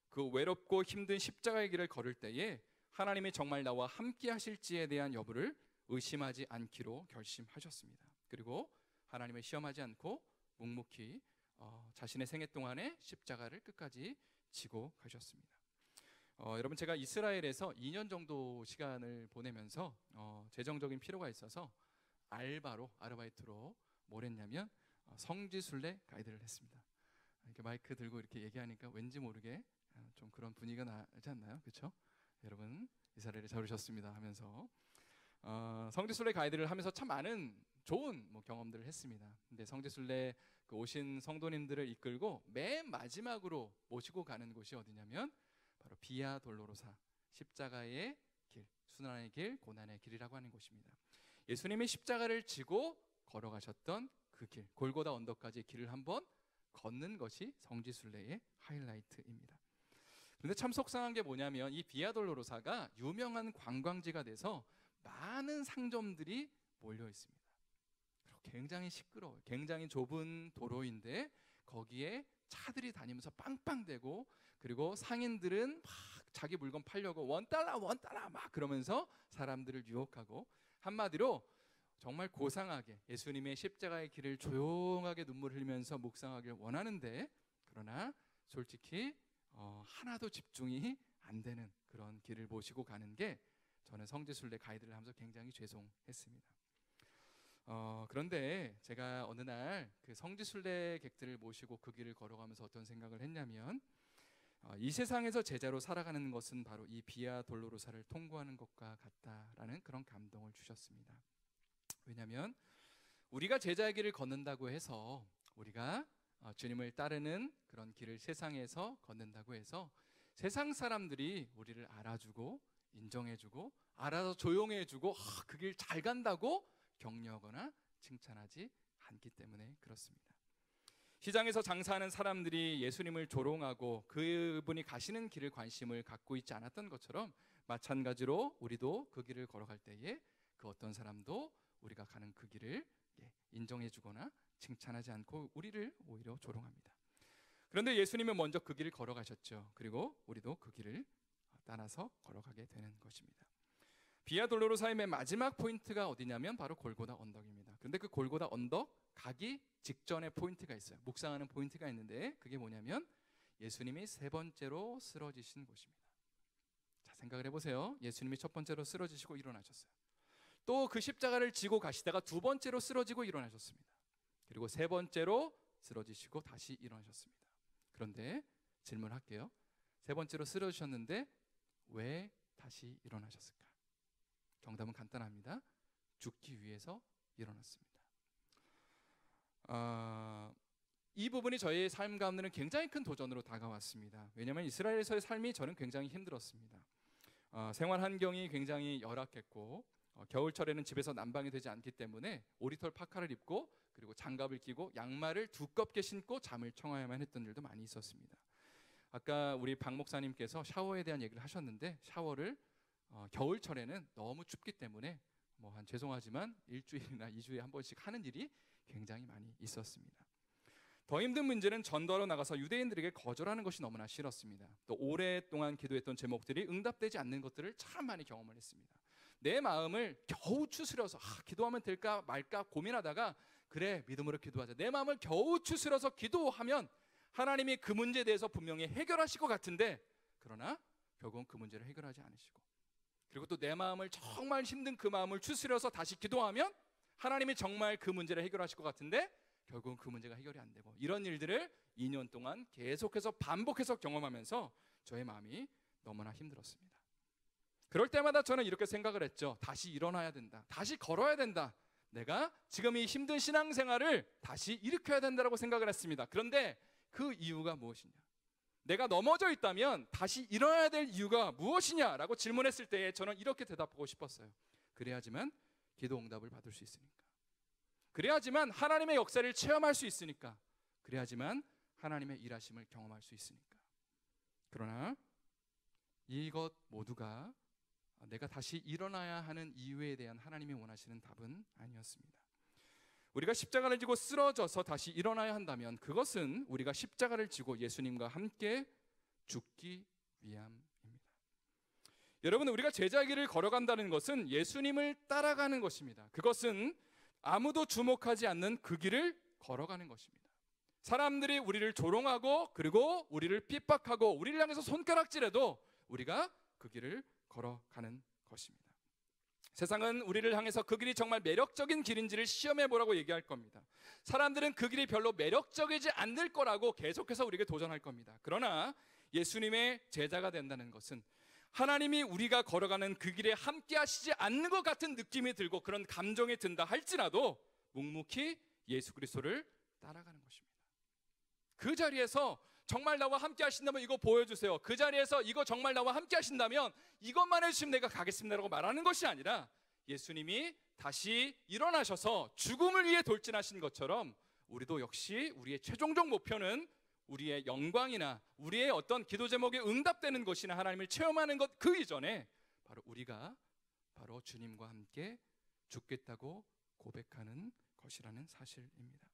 그 외롭고 힘든 십자가의 길을 걸을 때에 하나님이 정말 나와 함께 하실지에 대한 여부를 의심하지 않기로 결심하셨습니다. 그리고 하나님을 시험하지 않고 묵묵히 자신의 생애 동안에 십자가를 끝까지 지고 가셨습니다. 여러분, 제가 이스라엘에서 2년 정도 시간을 보내면서 재정적인 필요가 있어서 아르바이트로 뭘 했냐면 성지순례 가이드를 했습니다. 이렇게 마이크 들고 이렇게 얘기하니까 왠지 모르게 좀 그런 분위기가 나지 않나요? 그렇죠? 여러분, 이스라엘에 잘 오셨습니다 하면서 성지순례 가이드를 하면서 참 많은 좋은 경험들을 했습니다. 근데 성지순례 그 오신 성도님들을 이끌고 맨 마지막으로 모시고 가는 곳이 어디냐면 바로 비아 돌로로사, 십자가의 길, 순환의 길, 고난의 길이라고 하는 곳입니다. 예수님이 십자가를 지고 걸어가셨던 그 길, 골고다 언덕까지 길을 한번 걷는 것이 성지순례의 하이라이트입니다. 그런데 참 속상한 게 뭐냐면 이 비아 돌로로사가 유명한 관광지가 돼서 많은 상점들이 몰려 있습니다. 굉장히 시끄러워요. 굉장히 좁은 도로인데 거기에 차들이 다니면서 빵빵대고, 그리고 상인들은 막 자기 물건 팔려고 $1 막 그러면서 사람들을 유혹하고, 한마디로 정말 고상하게 예수님의 십자가의 길을 조용하게 눈물 흘리면서 묵상하길 원하는데, 그러나 솔직히 하나도 집중이 안 되는 그런 길을 모시고 가는 게 저는 성지순례 가이드를 하면서 굉장히 죄송했습니다. 그런데 제가 어느 날 그 성지순례 객들을 모시고 그 길을 걸어가면서 어떤 생각을 했냐면 이 세상에서 제자로 살아가는 것은 바로 이 비아 돌로로사를 통과하는 것과 같다라는 그런 감동을 주셨습니다. 왜냐하면 우리가 제자의 길을 걷는다고 해서, 우리가 주님을 따르는 그런 길을 세상에서 걷는다고 해서 세상 사람들이 우리를 알아주고 인정해주고 알아서 조용해주고 그 길 잘 간다고 격려하거나 칭찬하지 않기 때문에 그렇습니다. 시장에서 장사하는 사람들이 예수님을 조롱하고 그분이 가시는 길을 관심을 갖고 있지 않았던 것처럼, 마찬가지로 우리도 그 길을 걸어갈 때에 그 어떤 사람도 우리가 가는 그 길을 인정해주거나 칭찬하지 않고 우리를 오히려 조롱합니다. 그런데 예수님은 먼저 그 길을 걸어가셨죠. 그리고 우리도 그 길을 따라서 걸어가게 되는 것입니다. 비아 돌로로사의 맨 마지막 포인트가 어디냐면 바로 골고다 언덕입니다. 그런데 그 골고다 언덕 가기 직전에 포인트가 있어요. 묵상하는 포인트가 있는데 그게 뭐냐면 예수님이 세 번째로 쓰러지신 곳입니다. 자, 생각을 해보세요. 예수님이 첫 번째로 쓰러지시고 일어나셨어요. 또 그 십자가를 지고 가시다가 두 번째로 쓰러지고 일어나셨습니다. 그리고 세 번째로 쓰러지시고 다시 일어나셨습니다. 그런데 질문할게요. 세 번째로 쓰러지셨는데 왜 다시 일어나셨을까? 정답은 간단합니다. 죽기 위해서 일어났습니다. 이 부분이 저의 삶 가운데는 굉장히 큰 도전으로 다가왔습니다. 왜냐하면 이스라엘에서의 삶이 저는 굉장히 힘들었습니다. 생활 환경이 굉장히 열악했고 겨울철에는 집에서 난방이 되지 않기 때문에 오리털 파카를 입고 그리고 장갑을 끼고 양말을 두껍게 신고 잠을 청해야만 했던 일도 많이 있었습니다. 아까 우리 박 목사님께서 샤워에 대한 얘기를 하셨는데 샤워를 겨울철에는 너무 춥기 때문에 한 죄송하지만 일주일이나 2주에 한 번씩 하는 일이 굉장히 많이 있었습니다. 더 힘든 문제는 전도하러 나가서 유대인들에게 거절하는 것이 너무나 싫었습니다. 또 오랫동안 기도했던 제목들이 응답되지 않는 것들을 참 많이 경험을 했습니다. 내 마음을 겨우 추스려서 기도하면 될까 말까 고민하다가 그래 믿음으로 기도하자, 내 마음을 겨우 추스려서 기도하면 하나님이 그 문제에 대해서 분명히 해결하실 것 같은데, 그러나 결국은 그 문제를 해결하지 않으시고, 그리고 또 내 마음을 정말 힘든 그 마음을 추스려서 다시 기도하면 하나님이 정말 그 문제를 해결하실 것 같은데 결국은 그 문제가 해결이 안 되고, 이런 일들을 2년 동안 계속해서 반복해서 경험하면서 저의 마음이 너무나 힘들었습니다. 그럴 때마다 저는 이렇게 생각을 했죠. 다시 일어나야 된다. 다시 걸어야 된다. 내가 지금 이 힘든 신앙생활을 다시 일으켜야 된다고 생각을 했습니다. 그런데 그 이유가 무엇이냐? 내가 넘어져 있다면 다시 일어나야 될 이유가 무엇이냐라고 질문했을 때에 저는 이렇게 대답하고 싶었어요. 그래야지만 기도 응답을 받을 수 있으니까. 그래야지만 하나님의 역사를 체험할 수 있으니까. 그래야지만 하나님의 일하심을 경험할 수 있으니까. 그러나 이것 모두가 내가 다시 일어나야 하는 이유에 대한 하나님이 원하시는 답은 아니었습니다. 우리가 십자가를 지고 쓰러져서 다시 일어나야 한다면 그것은 우리가 십자가를 지고 예수님과 함께 죽기 위함입니다. 여러분, 우리가 제자의 길을 걸어간다는 것은 예수님을 따라가는 것입니다. 그것은 아무도 주목하지 않는 그 길을 걸어가는 것입니다. 사람들이 우리를 조롱하고 그리고 우리를 핍박하고 우리를 향해서 손가락질해도 우리가 그 길을 걸어가는 것입니다. 세상은 우리를 향해서 그 길이 정말 매력적인 길인지를 시험해 보라고 얘기할 겁니다. 사람들은 그 길이 별로 매력적이지 않을 거라고 계속해서 우리에게 도전할 겁니다. 그러나 예수님의 제자가 된다는 것은 하나님이 우리가 걸어가는 그 길에 함께 하시지 않는 것 같은 느낌이 들고 그런 감정이 든다 할지라도 묵묵히 예수 그리스도를 따라가는 것입니다. 그 자리에서 정말 나와 함께 하신다면 이거 보여주세요. 그 자리에서 이거 정말 나와 함께 하신다면 이것만 해주시면 내가 가겠습니다라고 말하는 것이 아니라 예수님이 다시 일어나셔서 죽음을 위해 돌진하신 것처럼 우리도 역시 우리의 최종적 목표는 우리의 영광이나 우리의 어떤 기도 제목에 응답되는 것이나 하나님을 체험하는 것 그 이전에 바로 우리가 바로 주님과 함께 죽겠다고 고백하는 것이라는 사실입니다.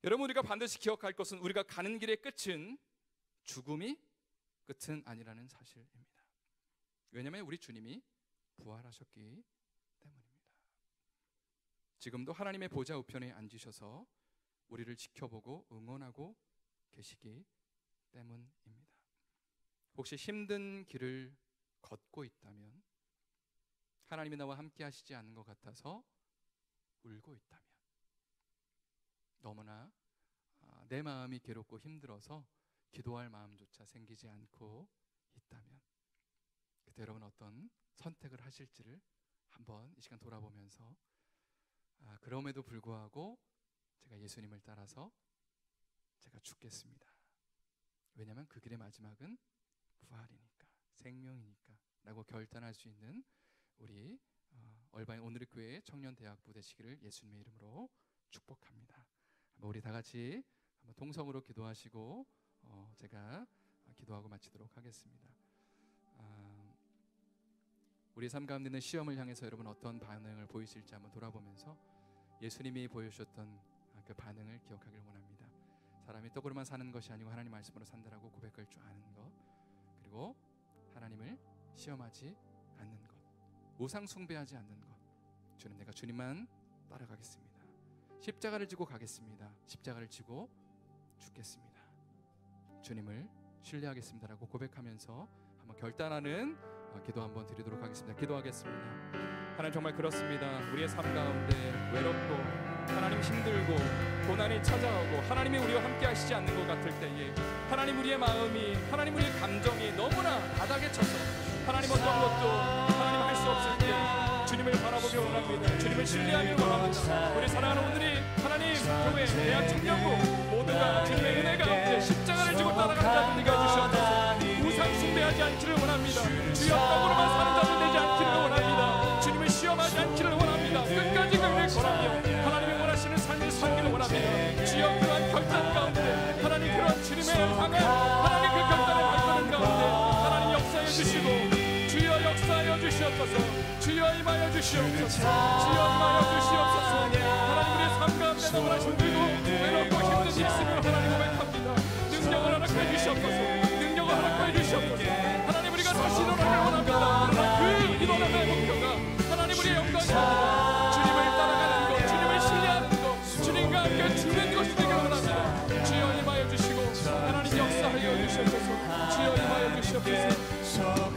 여러분, 우리가 반드시 기억할 것은 우리가 가는 길의 끝은 죽음이 끝은 아니라는 사실입니다. 왜냐하면 우리 주님이 부활하셨기 때문입니다. 지금도 하나님의 보좌 우편에 앉으셔서 우리를 지켜보고 응원하고 계시기 때문입니다. 혹시 힘든 길을 걷고 있다면, 하나님이 나와 함께 하시지 않는 것 같아서 울고 있다면, 너무나 내 마음이 괴롭고 힘들어서 기도할 마음조차 생기지 않고 있다면, 그때 여러분 어떤 선택을 하실지를 한번 이 시간 돌아보면서 그럼에도 불구하고 제가 예수님을 따라서 제가 죽겠습니다. 왜냐하면 그 길의 마지막은 부활이니까, 생명이니까 라고 결단할 수 있는 우리 얼바인 오늘의 교회 청년대학부 되시기를 예수님의 이름으로 축복합니다. 우리 다 같이 한번 동성으로 기도하시고 제가 기도하고 마치도록 하겠습니다. 우리 삶 가운데 있는 시험을 향해서 여러분 어떤 반응을 보이실지 한번 돌아보면서 예수님이 보여주셨던 그 반응을 기억하길 원합니다. 사람이 떡으로만 사는 것이 아니고 하나님 말씀으로 산다라고 고백할 줄 아는 것, 그리고 하나님을 시험하지 않는 것, 우상 숭배하지 않는 것. 주님, 내가 주님만 따라가겠습니다. 십자가를 지고 가겠습니다. 십자가를 지고 죽겠습니다. 주님을 신뢰하겠습니다라고 고백하면서 한번 결단하는 기도 한번 드리도록 하겠습니다. 기도하겠습니다. 하나님, 정말 그렇습니다. 우리의 삶 가운데 외롭고 하나님 힘들고 고난이 찾아오고 하나님이 우리와 함께 하시지 않는 것 같을 때에 하나님, 우리의 마음이, 하나님, 우리의 감정이 너무나 바닥에 쳐서 하나님 어떤 것도 하나님 할 수 없을 때 주님을 바라보기 원합니다. 주님을 신뢰하기 원합니다. 우리 사랑하는 오늘이 하나님 교회 대학 청년부 모두가 주님의 은혜 가운데 십자가를 지고 따라간다는 은혜가 주셔서 우상 숭배하지 않기를 원합니다. 주여 떡으로만 사는 자들 되지 않기를 원합니다. 주님을 시험하지 않기를 원합니다. 끝까지 그 은혜를 걸으며 하나님이 원하시는 삶을 살기를 원합니다. 주여 그러한 결단 가운데 하나님 그런 주님의 향한 하나님 그 결단의 발걸음 가운데 하나님 역사해 주시고 주여 역사하여 주시옵소서. 주여 임하여 주시옵소서. 주여 임하여 주시옵소서. 하나님, 우리의 삶 가운데 너무나 힘들고 외롭고 힘든 일이 있으면 하나님 고백합니다. 능력을 허락해 주시옵소서. 능력을 허락해 주시옵소서. 하나님, 우리가 다시 일어나길 원합니다. 그러나 그 일어남의 목표가 하나님 우리의 영광입니다. 주님을 따라가는 것, 주님을 신뢰하는 것, 주님과 함께 죽는 것이 되길 원합니다. 주여 임하여 주시고 하나님 역사하여 주시옵소서. 주여 임하여 주시옵소서.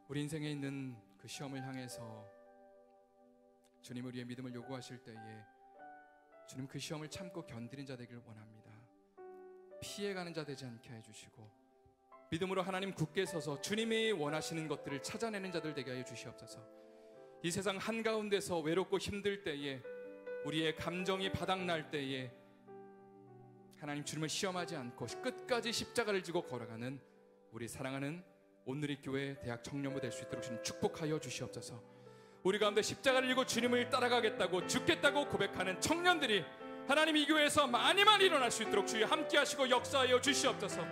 우리 인생에 있는 그 시험을 향해서 주님 우리의 믿음을 요구하실 때에 주님 그 시험을 참고 견디는 자 되기를 원합니다. 피해가는 자 되지 않게 해주시고 믿음으로 하나님 굳게 서서 주님이 원하시는 것들을 찾아내는 자들 되게 하여 주시옵소서. 이 세상 한가운데서 외롭고 힘들 때에, 우리의 감정이 바닥날 때에 하나님 주님을 시험하지 않고 끝까지 십자가를 지고 걸어가는 우리 사랑하는 온누리교회 대학 청년부 될 수 있도록 주님 축복하여 주시옵소서. 우리 가운데 십자가를 지고 주님을 따라가겠다고 죽겠다고 고백하는 청년들이 하나님 이 교회에서 많이 일어날 수 있도록 주여 함께 하시고 역사하여 주시옵소서.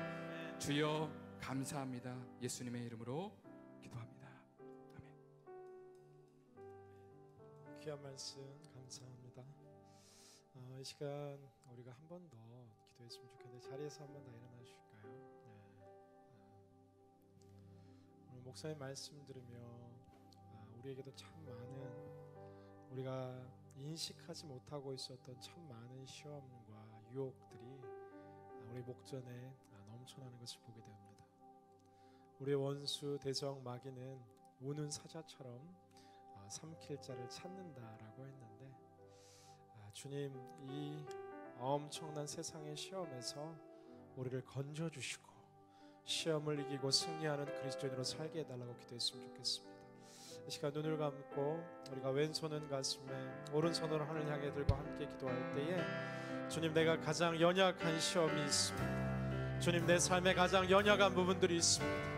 주여 감사합니다. 예수님의 이름으로 기도합니다. 아멘. 귀한 말씀 감사합니다. 이 시간 우리가 한 번 더 기도했으면 좋겠는데 자리에서 한 번 더 일어나 주실까요? 오늘 목사님 말씀 들으며 우리에게도 참 많은, 우리가 인식하지 못하고 있었던 참 많은 시험과 유혹들이 우리 목전에 넘쳐나는 것을 보게 됩니다. 우리의 원수 대적 마귀는 우는 사자처럼 삼킬 자를 찾는다라고 했는데, 주님 이 엄청난 세상의 시험에서 우리를 건져주시고 시험을 이기고 승리하는 그리스도인으로 살게 해달라고 기도했으면 좋겠습니다. 이 시간 눈을 감고 우리가 왼손은 가슴에 오른손으로 하늘 향해 들고 함께 기도할 때에, 주님 내가 가장 연약한 시험이 있습니다. 주님 내 삶에 가장 연약한 부분들이 있습니다.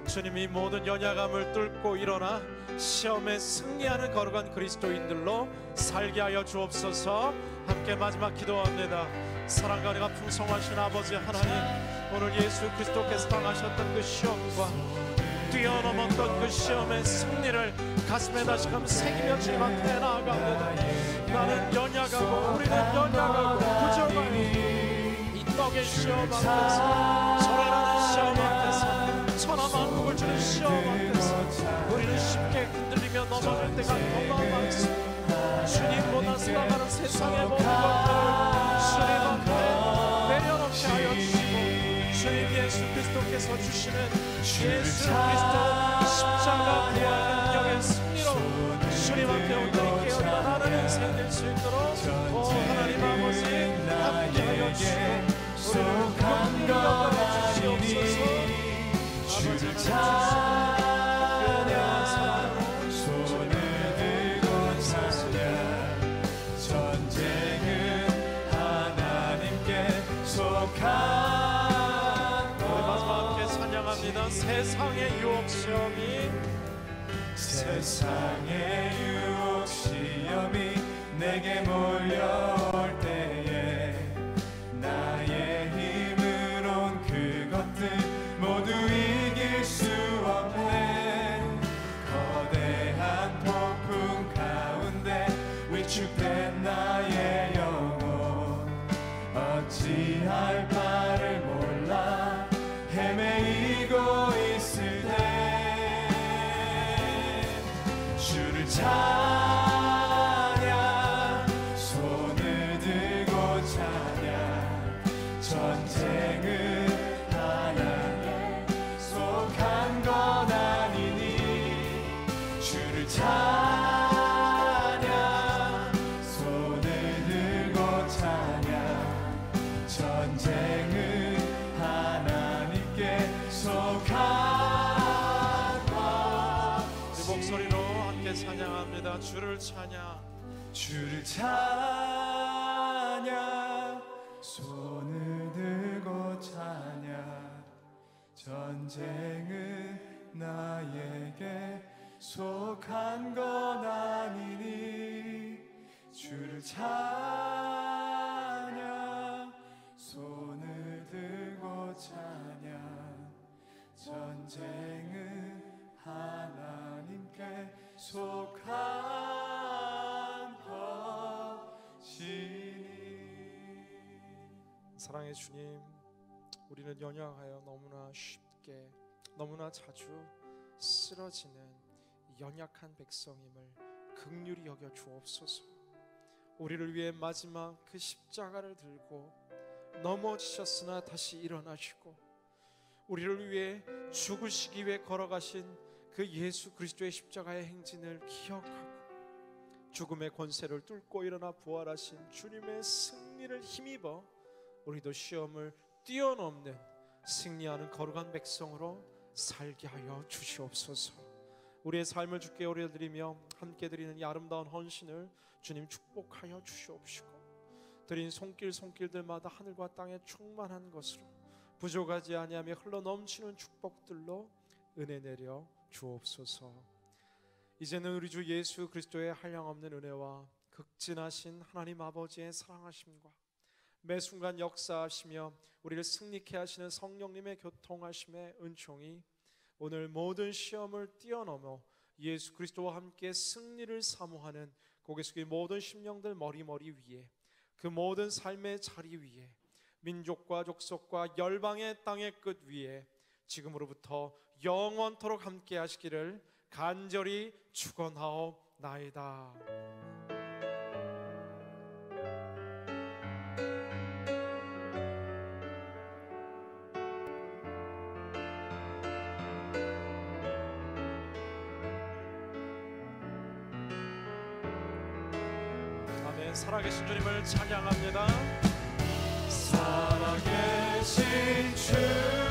주님 이 모든 연약함을 뚫고 일어나 시험에 승리하는 거룩한 그리스도인들로 살게 하여 주옵소서. 함께 마지막 기도합니다. 사랑과 은혜가 풍성하신 아버지 하나님, 오늘 예수 그리스도께서 당하셨던 그 시험과 뛰어넘었던 그 시험의 승리를 가슴에 다시금 새기며 주님 앞에 나아갑니다. 나는 연약하고 우리는 연약하고 부족한 이 떡의 시험 앞에서, 소란하는 시험 앞에서, 천하만국을 주는 시험 앞에서 우리는 쉽게 흔들리며 넘어질 때가 너무 많습니다. 주님보다 살아가는 세상의 모든 것들을 주님 앞에 내려놓게 하여 주시고, 주님 예수 그리스도께서 주시는 예수 그리스도 십자가 부활 능력의 승리로 주님 앞에 온전히 깨어나 나는 인생 될 수 있도록 오 하나님 아버지 함께 하여 주시고 우리를 긍휼히 여겨 주시옵소서. 주를 찬양, 손을 들고 찬양. 전쟁은 하나님께 속한. 마지막 함께 찬양합니다. 세상의 유혹 시험이, 세상의 유혹 시험이 내게 몰려올 때에 나의 힘으론 그것들 모두 이길 수 없네. 거대한 폭풍 가운데 위축된 나의 영혼 어찌할 바를 몰라 헤매이고 있을 때 주를 찬양, 손을 들고 찬양. 전쟁은 하나님께 속한 것 아니니 주를 찬양, 손을 들고 찬양. 전쟁은 하나님께 속한 것. 우리 목소리로 함께 찬양합니다. 주를 찬양, 주를 찬양, 손을 들고 찬양. 전쟁은 나에게 속한 건 아니니 주를 찬양, 손을 들고 찬양. 전쟁은 하나님께 속한 것이니. 사랑의 주님, 우리는 연약하여 너무나 쉽게 너무나 자주 쓰러지는 연약한 백성임을 긍휼히 여겨 주옵소서. 우리를 위해 마지막 그 십자가를 들고 넘어지셨으나 다시 일어나시고 우리를 위해 죽으시기 위해 걸어가신 그 예수 그리스도의 십자가의 행진을 기억하고 죽음의 권세를 뚫고 일어나 부활하신 주님의 승리를 힘입어 우리도 시험을 뛰어넘는 승리하는 거룩한 백성으로 살게 하여 주시옵소서. 우리의 삶을 주께 올려드리며 함께 드리는 이 아름다운 헌신을 주님 축복하여 주시옵시고, 드린 손길들마다 하늘과 땅에 충만한 것으로 부족하지 아니하며 흘러넘치는 축복들로 은혜 내려 주옵소서. 이제는 우리 주 예수 그리스도의 한량없는 은혜와 극진하신 하나님 아버지의 사랑하심과 매 순간 역사하시며 우리를 승리케 하시는 성령님의 교통하심의 은총이 오늘 모든 시험을 뛰어넘어 예수 그리스도와 함께 승리를 사모하는 고개 숙이 모든 심령들 머리머리 위에, 그 모든 삶의 자리 위에, 민족과 족속과 열방의 땅의 끝 위에 지금으로부터 영원토록 함께 하시기를 간절히 축원하옵나이다. 아멘. 살아계신 주님을 찬양합니다. 살아계신 주